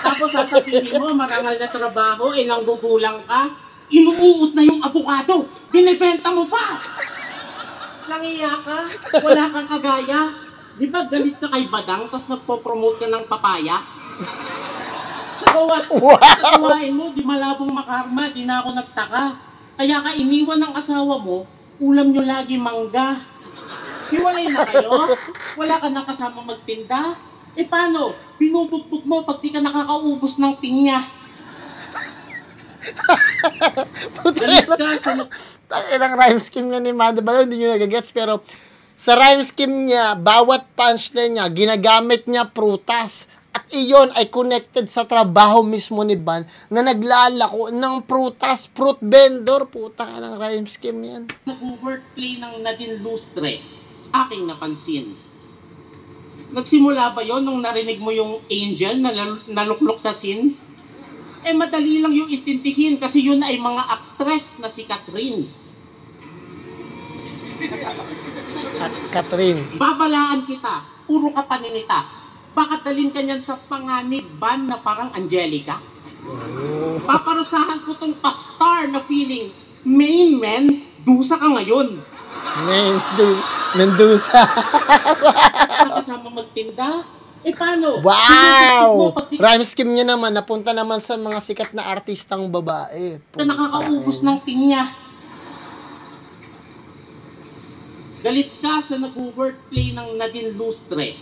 Speaker 3: Tapos sasabihin mo, marangal na trabaho, nanggugulang ka. Inuuod na yung abukado. Binibenta mo pa. Langiya ka. Wala kang kagaya. Di ba galit ka kay Badang tapos nagpo-promote ka ng papaya? Sa gawain mo, di malabong makarma, di na ako nagtaka. Kaya ka iniwan ng asawa mo, ulam nyo lagi mangga. Hiwalay na kayo? Wala ka na kasama magtinda? E paano? Binubukbuk mo pag di ka nakakaubos ng pinya. Galit ka sa...
Speaker 1: Tanginang rhyme scheme nga ni Manda Baliw, hindi nyo nagagets, pero sa rhyme scheme niya, bawat punchline niya, ginagamit niya prutas. At iyon ay connected sa trabaho mismo ni Ban na naglalako ng prutas, fruit vendor. Puta ka ng rhyme scheme yan.
Speaker 3: Nag-wordplay ng Nadine Lustre, aking napansin. Nagsimula ba yon nung narinig mo yung angel na naluklok sa scene? Eh madali lang yung intindihin kasi yun ay mga aktres na si Catherine.
Speaker 1: At Catherine.
Speaker 3: Babalaan kita, puro ka paninita. Bakit dalhin ka niyan sa panganib ban na parang Angelica? Paparusahan ko tong pastar na feeling, main man, dusa ka ngayon.
Speaker 1: Mendoza.
Speaker 3: Kasama magtinda? Eh paano?
Speaker 1: Wow! Rhyme scheme niya naman, napunta naman sa mga sikat na artistang babae.
Speaker 3: Na nakakaubos ng pinya. Galit ka sa nag-wordplay ng Nadine Lustre,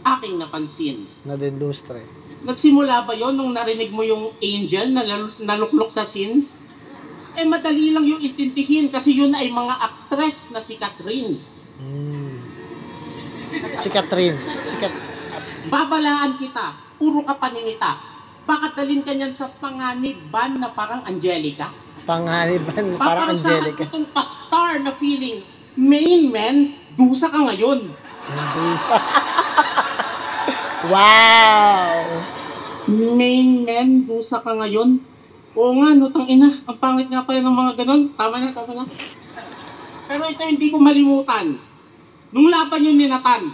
Speaker 3: aking napansin.
Speaker 1: Nadine Lustre.
Speaker 3: Nagsimula ba yon nung narinig mo yung angel na naluklok sa scene? Eh madali lang yung intindihin kasi yun ay mga aktres na si Catherine.
Speaker 1: Si Catherine.
Speaker 3: Babalaan kita, puro ka paninita. Bakit dalhin ka niyan sa panganib ban na parang Angelica?
Speaker 1: Panganiban, parang Angelica.
Speaker 3: Paparusahan ko tong pastar na feeling, main man, dusa ka ngayon.
Speaker 1: Mendoza. Wow!
Speaker 3: Main man, dusa ka ngayon. Oo nga, no, tangina. Ang pangit nga pala ng mga ganon. Tama na. Pero ito hindi ko malimutan. Nung laban yung ninatan,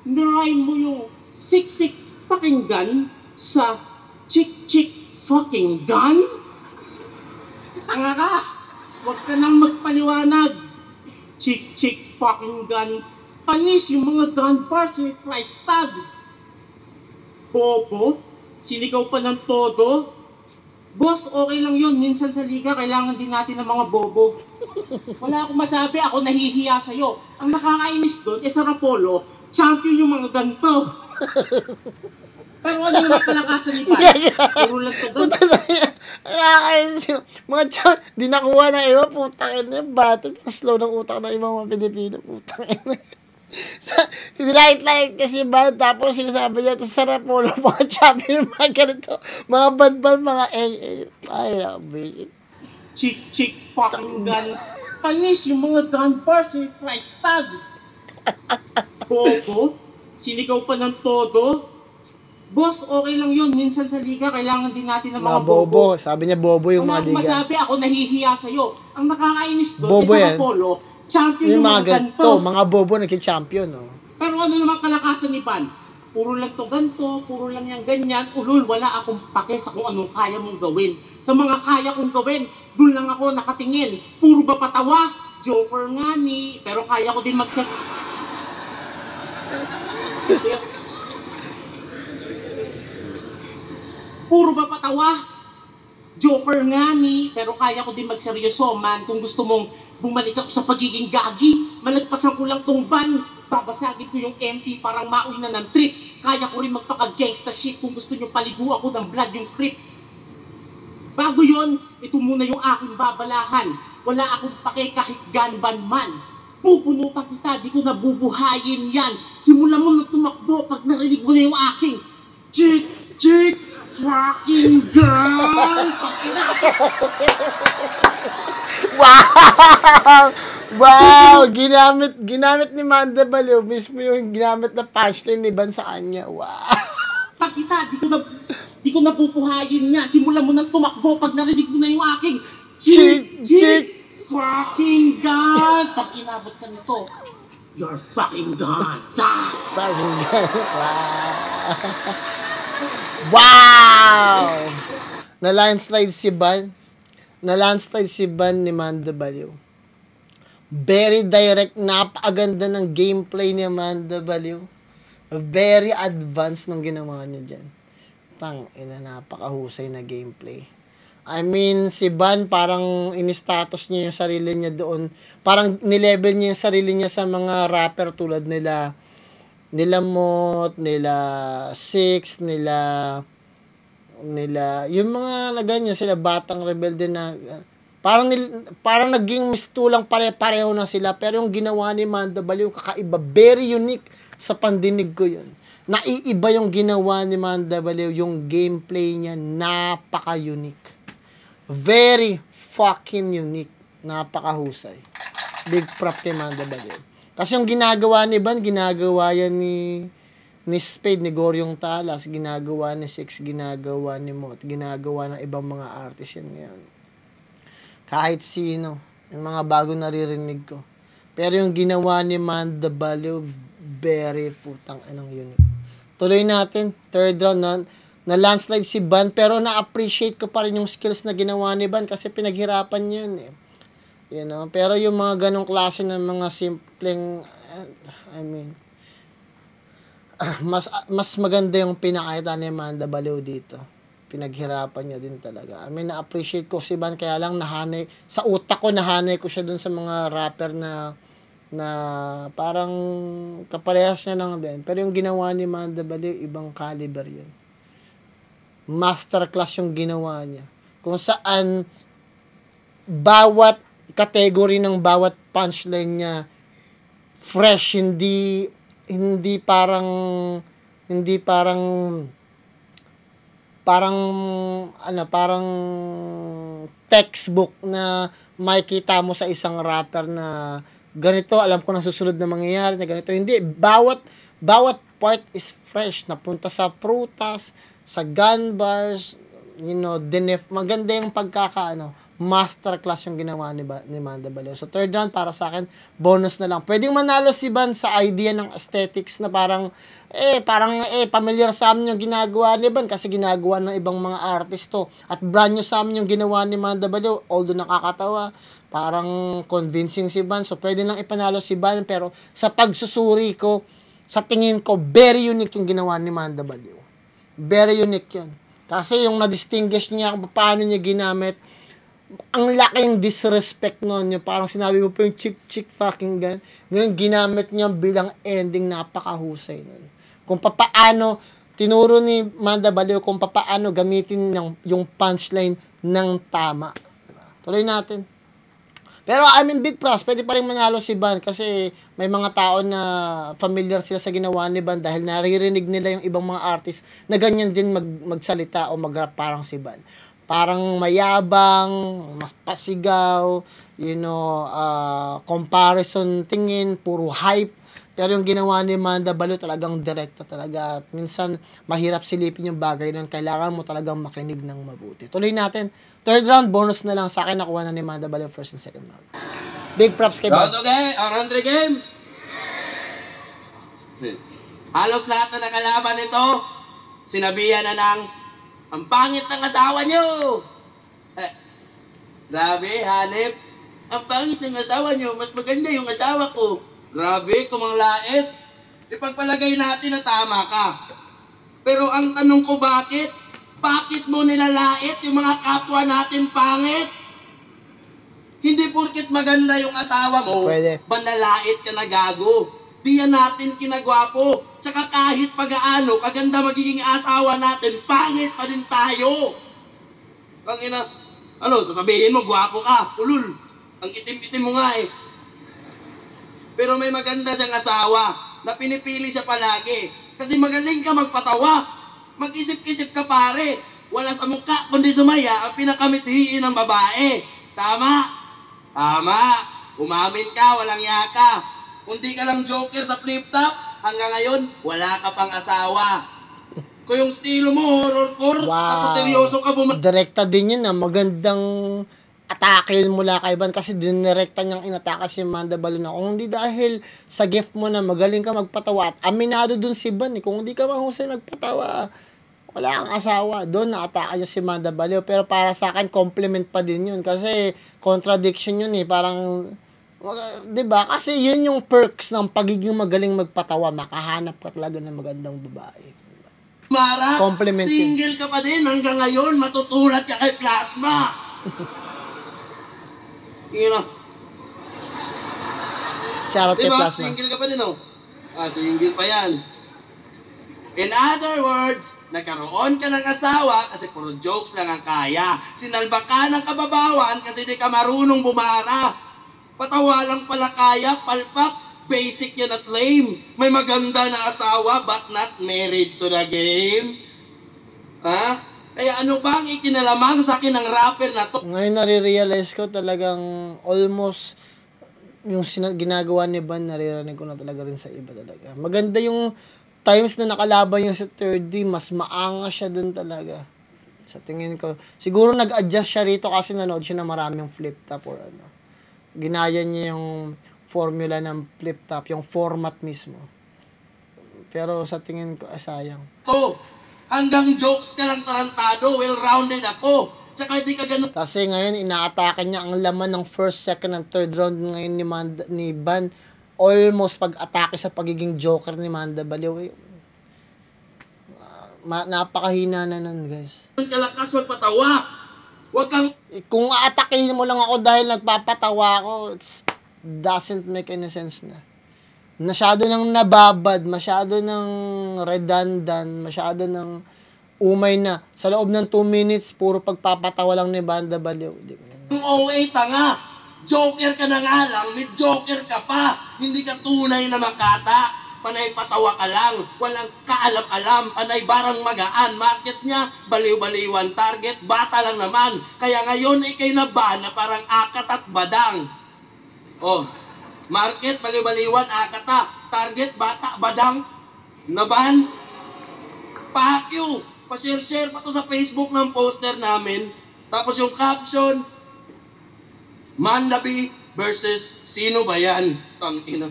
Speaker 3: nirime mo yung siksik fucking gun sa chick fucking gun? Tanga ka! Huwag ka nang magpaliwanag. Chick fucking gun. Panis yung mga gun bars may price tag. Bobo, sinigaw pa ng todo. Boss, okay lang yun. Minsan sa liga, kailangan din natin ng mga bobo. Wala akong masabi, ako nahihiya sa'yo. Ang nakakainis doon, sa Rapolo, champion yung mga ganito. Pero ano naman palakasan ni Pan? Puro lang to doon.
Speaker 1: Nakakainis yung mga di nakuha ng iba, putang ina. Batot, slow ng utak ng ibang mga Pilipino, putang ina. Light kasi ba, tapos sinasabi niya, sa Rapolo, mga champion, mga ganito, mga bad, mga ay, basic.
Speaker 3: Chick fucking gun. Panis yung mga gun bars may price tag. Bobo, sinigaw pa ng todo. Boss, okay lang yun. Minsan sa liga, kailangan din natin ng mga bobo.
Speaker 1: Sabi niya bobo yung mga liga.
Speaker 3: Masabi, ako nahihiya sa'yo. Ang nakakainis doon,
Speaker 1: bobo
Speaker 3: sa Rapolo, champion yung mga ganito.
Speaker 1: Mga bobo nag-champion, no?
Speaker 3: Pero ano naman kalakasan ni Pan? Puro lang to ganito, puro lang yung ganyan. Ulul, wala akong pake sa kung anong kaya mong gawin. Sa mga kaya kong gawin, dun lang ako nakatingin. Puro ba patawa? Joker nga ni. Pero kaya ko din Puro ba patawa? Joker nga ni. Pero kaya ko din magseryoso, man. Kung gusto mong bumalik ako sa pagiging gagi, malagpasan ko lang tong ban. Babasagin ko yung MP parang mauwi na ng trip. Kaya ko rin magpaka-gangsta shit kung gusto nyo paligo ako ng blood yung creep. Bago yon, ito muna yung aking babalahan. Wala akong pake kahit gunban man. Pupunutan kita, di ko nabubuhayin yan. Simula mo na tumakbo pag narinig mo na yung aking chick fucking gun.
Speaker 1: Wow! Ginamit ni Manda Baliw mismo yung ginamit na punchline ni Ban sa kanya. Wow!
Speaker 3: Pakita, di ko napupuhayin yan. Simulan mo nang tumakbo pag narinig mo na yung aking chick fucking gun. Pag inabot ka nito, you're fucking gone.
Speaker 1: Fucking gun. Wow! Na landslide si Ban. na landslide si Ban ni Manda Baliw. Very direct, napakaganda ng gameplay ni Manda Baliw. Very advanced nung ginawa niya dyan. Napakahusay na gameplay. I mean, si Ban parang in-status niya yung sarili niya doon. Parang nilevel niya yung sarili niya sa mga rapper tulad nila Mot, nila Six, nila yung mga na ganyan, sila Batang Rebelde na parang naging mistulang pare-pareho na sila, pero yung ginawa ni Manda Baliw kakaiba, very unique sa pandinig ko yun. Naiiba yung ginawa ni Manda Baliw, yung gameplay niya napaka-unique. Very fucking unique. Napakahusay. Big prop kay Manda Baliw. Kasi yung ginagawa ni Ban, ginagawa yan ni Spade, ni Goryong Talas, ginagawa ni Six, ginagawa ni Mot, ginagawa ng ibang mga artist yan ngayon. Kahit sino, yung mga bago naririnig ko. Pero yung ginawa ni Manda Baliw, very putang inang unique. Tuloy natin, third round na landslide si Ban, pero na-appreciate ko pa rin yung skills na ginawa ni Ban kasi pinaghirapan niya yun eh. You know? Pero yung mga ganong klase ng mga simpleng, mas maganda yung pinakita ni Manda Baliw dito. Pinaghirapan niya din talaga. Na-appreciate ko si Ban, kaya lang sa utak ko, nahanay ko siya dun sa mga rapper na parang kaparehas niya lang din. Pero yung ginawa ni Manda Baliw, ibang caliber yun. Masterclass yung ginawa niya. Kung saan, bawat category ng bawat punchline niya fresh, hindi parang textbook na makikita mo sa isang rapper na ganito, alam ko na susunod na mangyayari na ganito. Hindi, bawat part is fresh, napunta sa prutas, sa gun bars, maganda yung masterclass yung ginawa ni Manda Baliw. So, third round para sa akin, bonus na lang. Pwedeng manalo si Ban sa idea ng aesthetics na parang familiar sa amin yung ginagawa ni Ban kasi ginagawa ng ibang mga artist to. At brand new sa amin yung ginawa ni Manda Baliw, although nakakatawa, parang convincing si Ban. So, pwede lang ipanalo si Ban, pero sa pagsusuri ko, sa tingin ko, very unique yung ginawa ni Manda Baliw. Very unique yun. Kasi yung na-distinguish niya kung paano niya ginamit, ang laking disrespect nun. Yung parang sinabi mo po yung chick fucking gun. Ngayon, ginamit niya bilang ending, napakahusay nun. Kung papaano, tinuro ni Manda Baliw kung papaano gamitin yung punchline ng tama. Tuloy natin. Pero big props, pwede pa rin manalo si Ban kasi may mga tao na familiar sila sa ginawa ni Ban dahil naririnig nila yung ibang mga artist na ganyan din magsalita o mag-rap parang si Ban. Parang mayabang, mas pasigaw, comparison tingin, puro hype. Pero yung ginawa ni Manda Baliw talagang direkta talaga. At minsan, mahirap silipin yung bagay nun. Kailangan mo talagang makinig ng mabuti. Tuloy natin. Third round, bonus na lang. Sa akin, nakuha na ni Manda Baliw first and second round. Big props kay Ban.
Speaker 5: Round okay, round 3 game. Halos lahat na nakalaban nito, sinabihan na ng, ang pangit ng asawa nyo. Grabe, Hanep. Ang pangit ng asawa nyo, mas maganda yung asawa ko. Grabe, kumanglait. Ipagpalagay natin na tama ka. Pero ang tanong ko bakit? Bakit mo nilalait yung mga kapwa natin pangit? Hindi porket maganda yung asawa mo, banalait ka na gago. Di yan natin kinagwapo. Tsaka kahit pag-aano, kaganda magiging asawa natin, pangit pa din tayo. Sasabihin mo, gwapo ka, ulul. Ang itim-itim mo nga eh. Pero may maganda siyang asawa na pinipili siya palagi. Kasi magaling ka magpatawa. Mag-isip-isip ka pare. Wala sa mukha, kundi sumaya ang pinakamithiin ng babae. Tama? Tama. Umamin ka, walang yaka. Kung di ka lang joker sa flip-top, hanggang ngayon, wala ka pang asawa. Kung yung estilo mo, horror-core, tapos seryoso ka
Speaker 1: direkta din yun magandang atake yun mula kay Ban kasi dinirekta niyang inataka si Manda Baliw na kung hindi dahil sa gift mo na magaling ka magpatawa at aminado dun si Ban kung hindi ka mahusay magpatawa wala kang asawa. Doon naatake niya si Manda Baliw. Pero para sa akin, compliment pa din yun. Kasi contradiction yun eh. Parang, di ba? Kasi yun yung perks ng pagiging magaling magpatawa. Makahanap ka talaga ng magandang babae.
Speaker 5: Mara,
Speaker 1: Compliment yun.
Speaker 5: single ka pa din hanggang ngayon, matutulad ka kay Plasma. Yun o.
Speaker 1: Shoutout kay
Speaker 5: Diba?
Speaker 1: Plasma.
Speaker 5: Single ka pa din o. Single pa yan. In other words, nagkaroon ka ng asawa kasi puro jokes lang ang kaya. Sinalba ka ng kababawan kasi di ka marunong bumara. Patawa lang pala kaya, palpak, basic yan at lame. May maganda na asawa but not married to the game. Ha? Kaya ano bang ikinalamang sa akin ng rapper na to?
Speaker 1: Ngayon nare-realize ko talagang almost yung ginagawa ni Van, naririnig ko na talaga rin sa iba talaga. Maganda yung times na nakalaban yung sa 3D, mas maangas siya dun talaga. Sa tingin ko. Siguro nag-adjust siya rito kasi nanood siya ng maraming flip top or ano. Ginaya niya yung formula ng flip top, yung format mismo. Pero sa tingin ko, sayang.
Speaker 5: Hanggang jokes ka lang tarantado, well-rounded ako. Tsaka hindi ka ganun.
Speaker 1: Kasi ngayon, inaatake niya ang laman ng first, second, and third round ngayon ni Van. Almost pag-atake sa pagiging joker ni Manda Baliw. Napakahina na nun, guys.
Speaker 5: Kalakas magpatawa. Huwag kang...
Speaker 1: Kung aatakihin mo lang ako dahil nagpapatawa ako, it doesn't make any sense na. Masyado nang nababad, masyado nang redundant, masyado nang umay na. Sa loob ng 2 minutes, puro pagpapatawa lang ni Manda Baliw.
Speaker 5: Yung OA tanga. Joker ka na nga lang, may joker ka pa. Hindi ka tunay na makata. Panay patawa ka lang, walang kaalam-alam, panay barang magaan. Market niya, baliw-baliwan. Target, bata lang naman. Kaya ngayon, ikay na ba na parang akat at badang? Oh, market, baliw-baliwan, akata. Target, bata, badang. Naban? Pakyo. Pa-share-share pa to sa Facebook ng poster namin. Tapos yung caption, Mandabi versus sino ba yan? Tangina.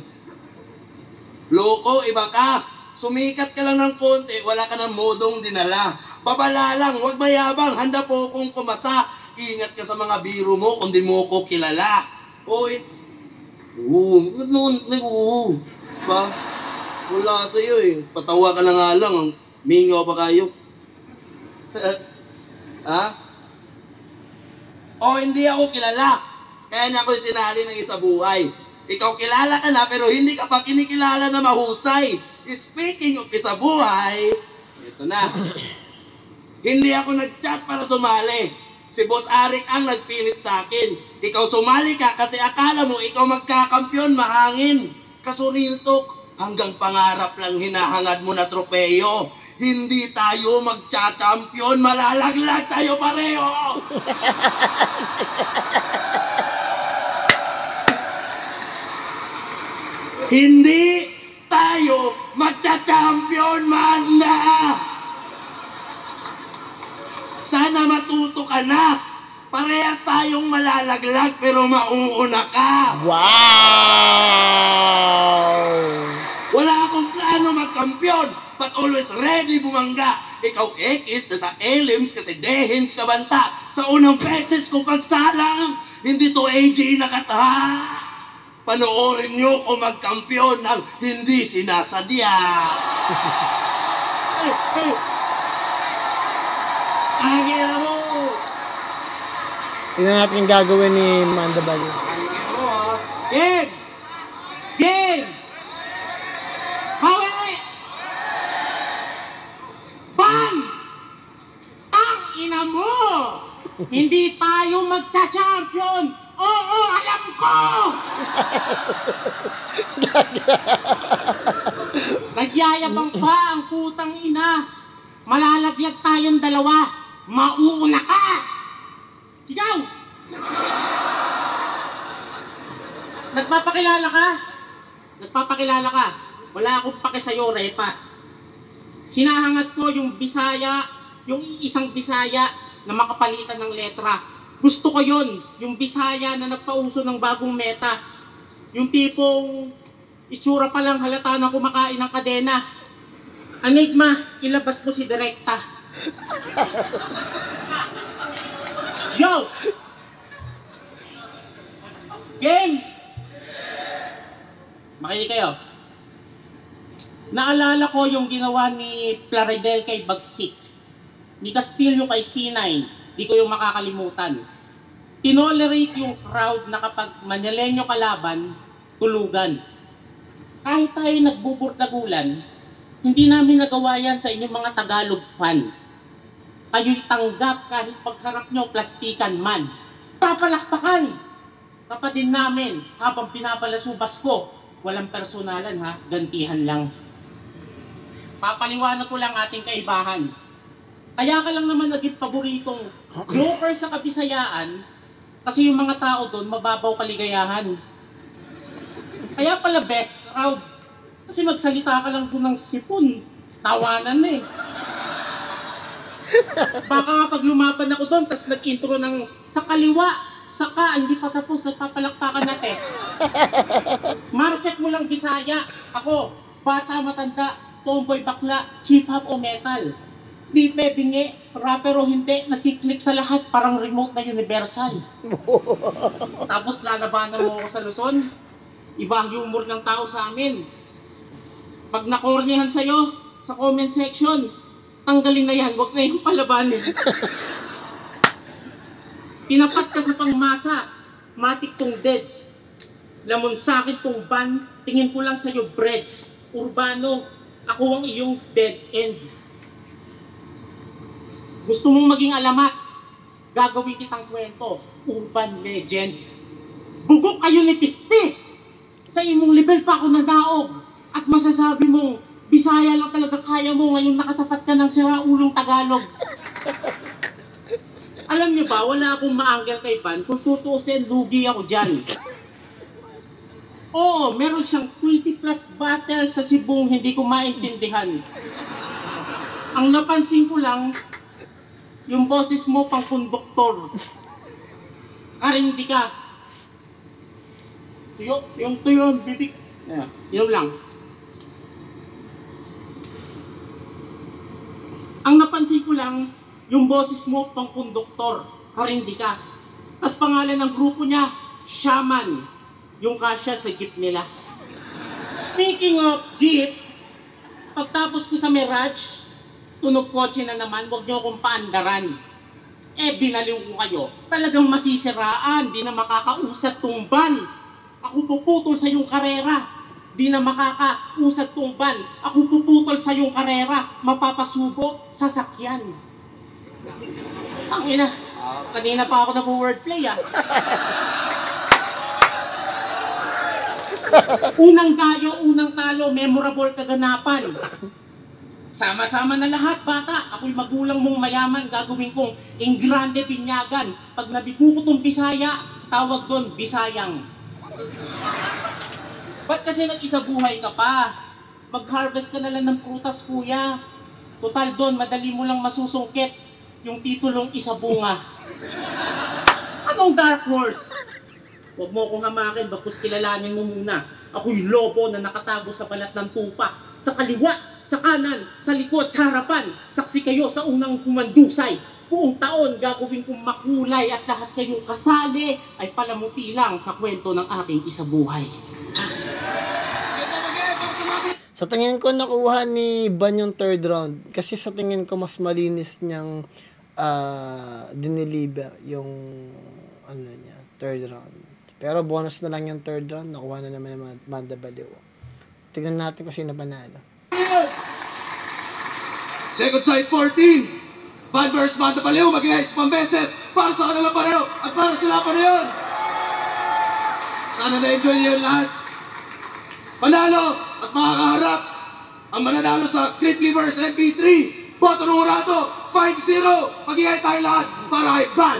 Speaker 5: Loko, iba ka. Sumikat ka lang ng konti, wala ka ng modong dinala. Babala lang, wag mayabang, handa po kong kumasa. Ingat ka sa mga biro mo kung di mo ko kilala. Oy. Ba? Wala sa'yo eh. Patawa ka na nga lang. Mingaw pa kayo. Ha? O hindi ako kilala. Kaya niya ako sinali ng isa buhay. Ikaw kilala ka na pero hindi ka pa kinikilala na mahusay. Speaking of isa buhay, ito na. Hindi ako nag-chat para sumali. Si Boss Arik ang nagpilit sa akin. Ikaw sumali ka kasi akala mo ikaw magkakampyon, mahangin. Kaso real talk, hanggang pangarap lang hinahangad mo na tropeyo. Hindi tayo magcha-champion, malalaglag tayo pareho. Hindi tayo magcha-champion, Manda! Sana matuto ka na. Parehas tayong malalaglag pero mauuna ka.
Speaker 1: Wow!
Speaker 5: Wala akong plano magkampiyon, but always ready bumangga. Ikaw X na sa elims kasi dehins ka banta. Sa unang beses kong pagsalang, hindi to AJ nakata. Panoorin nyo kung magkampiyon ng hindi sinasadya. Kagera mo!
Speaker 1: Tingnan natin yung gagawin ni Manda Baliw.
Speaker 5: Kagera mo ha!
Speaker 3: Game! Game! Hawi! Bang! Ang ina mo! Hindi tayo magcha-champion! Oo, alam ko! Nagyayabang pa ang putang ina. Malalaglag tayong dalawa. Mauuna ka! Sigaw! Nagpapakilala ka? Nagpapakilala ka? Wala akong pake sa'yo, Repa. Hinahangat ko yung Bisaya, yung isang Bisaya na makapalitan ng letra. Gusto ko yun, yung Bisaya na nagpauso ng bagong meta. Yung tipong itsura pa lang halata na kumakain ng kadena. Enigma, ilabas mo si Direkta. Yo! Game! Makinig kayo. Naalala ko yung ginawa ni Plaridel kay Bagsik, ni Castillo kay C9, di ko yung makakalimutan. Tinolerate yung crowd na kapag Manileño kalaban, tulugan. Kahit tayo nagbuburdagulan, hindi namin nagawa yan sa inyong mga Tagalog fan. Kayo'y tanggap kahit pagharap nyo plastikan man. Papalakpakan! Kapatid namin, habang pinapalasubas ko, walang personalan ha, gantihan lang. Papaliwanag ko lang ating kaibahan. Kaya ka lang naman naging paboritong joker sa Kabisayaan kasi yung mga tao doon mababaw kaligayahan. Kaya pala best crowd. Kasi magsalita ka lang doon ng sipon, tawanan na eh. Baka nga pag lumaban ako doon, tas nag-intro ng sa kaliwa, saka, hindi pa tapos, nagpapalakpakan natin. Market mo lang Bisaya. Ako, bata, matanda, tomboy, bakla, hip-hop o metal. Bipe, bingi, rapper o hindi, nakiklik sa lahat, parang remote na universal. Tapos lalabanan mo ako sa Luzon, iba ang humor ng tao sa amin. Pag nakornihan sa'yo, sa comment section, tanggalin na yan, huwag na yung palabanin. Pinapat ka sa pangmasa, matik tong deads. Lamon sakit tong ban, tingin ko lang sa'yo breads. Urbano, ako ang iyong dead end. Gusto mong maging alamat, gagawin kitang kwento, urban legend. Bugok kayo ni Piste, sa imong level pa ako nadaog. At masasabi mong, Bisaya lang talaga kaya mo, ngayon nakatapat ka ng siraulong Tagalog. Alam niyo ba, wala akong maanggal kay Van. Kung tutuusin, lugi ako dyan. Oo, meron siyang 20 plus battles sa Cebu, hindi ko maintindihan. Ang napansin ko lang, yung boses mo pang konduktor. Karindi ka. Yung tuyo, bibig. Yun lang. Ang napansin ko lang, yung boses mo pang konduktor, karindi ka. Tapos pangalan ng grupo niya, Shaman, yung kasya sa jeep nila. Speaking of jeep, pagtapos ko sa Mirage, tunog kotse na naman, huwag niyo akong paandaran. Binaliw ko kayo, talagang masisiraan, di na makakausat tong ban. Ako puputol sa yung karera. Di na makakausat tong ban. Ako puputol sa yung karera, mapapasubo sa sakyan. Tangina, kanina pa ako nag-wordplay ah. Unang dayo, unang talo, memorable kaganapan. Sama-sama na lahat, bata. Ako'y magulang mong mayaman, gagawin kong ingrande binyagan. Pag nabigo ko tong Bisaya, tawag doon, Bisayang. Ba't kasi nag-isa buhay ka pa? Mag-harvest ka na lang ng prutas, kuya. Total doon, madali mo lang masusungkit yung titulong isa bunga. Anong dark horse? Huwag mo akong hamakin, bagkus kilalanin mo muna. Ako'y lobo na nakatago sa balat ng tupa. Sa kaliwa, sa kanan, sa likod, sa harapan. Saksi kayo sa unang kumandusay. Buong taon gagawin kong makulay at lahat kayong kasali ay palamuti lang sa kwento ng aking isabuhay.
Speaker 1: Sa tingin ko nakuha ni Ban yung third round kasi sa tingin ko mas malinis niyang dineliver yung ano niya, third round. Pero bonus na lang yung third round, nakuha na naman ng Manda Baliw. Tingnan natin kung sino panalo.
Speaker 4: Second side 14. Bad versus Manda Baliw, mag-iayos pang beses para sa kanilang pareho at para sila pa na yun. Sana na-enjoy niyo yun lahat. Panalo at makakaharap ang mananalo sa Cripply vs MP3. Boto ng Urado, 5-0. Mag-iayos tayo lahat para kay Ban.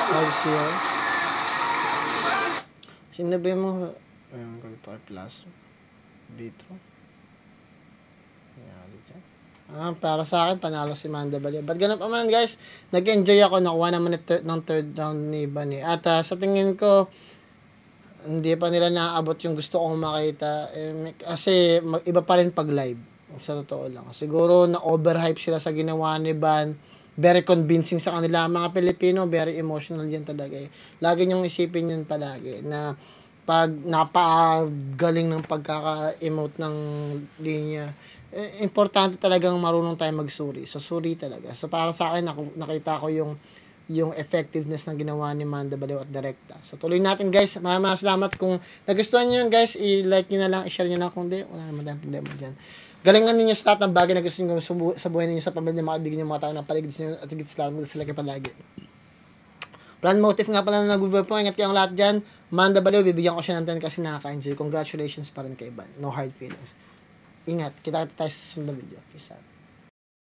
Speaker 1: 5-0. Sino ba yung mga... Ayun ko dito kay Plus. Vitro. Nangyari dyan. Para sa akin, panalo si Manda Baliw. But ganun pa man guys, nag-enjoy ako. Nakuha naman ng third round ni Bani. At sa tingin ko, hindi pa nila naaabot yung gusto kong makita. Kasi iba pa rin pag live. Sa totoo lang. Siguro na-overhype sila sa ginawa ni Van. Very convincing sa kanila. Mga Pilipino, very emotional yan talaga eh. Lagi niyong isipin yun palagi na pag napagaling ng pagkaka-emote ng linya, importante talagang marunong tayo magsuri. So, suri talaga. So, para sa akin, nakita ko yung effectiveness ng ginawa ni Manda Baliw at Direkta. So, tuloy natin guys. Maraming salamat. Kung nagustuhan nyo yun guys, i-like nyo na lang, i-share nyo na. Kung di, wala naman tayong problema dyan. Galingan ninyo sa lahat ng bagay na gusto nyo sa buhay ninyo, sa pamilya, mga kaibigan nyo, mga tao na paligid nyo, at higit sa lahat, sila kayo palagi. Plan motive nga pala na nag-Google po. Ingat kayong lahat dyan. Manda Baliw, bibigyan ko siya ng 10 kasi nakaka-enjoy. Congratulations pa rin kay Van. No hard feelings. Ingat. Kita tayo sa susunod na video. Peace out.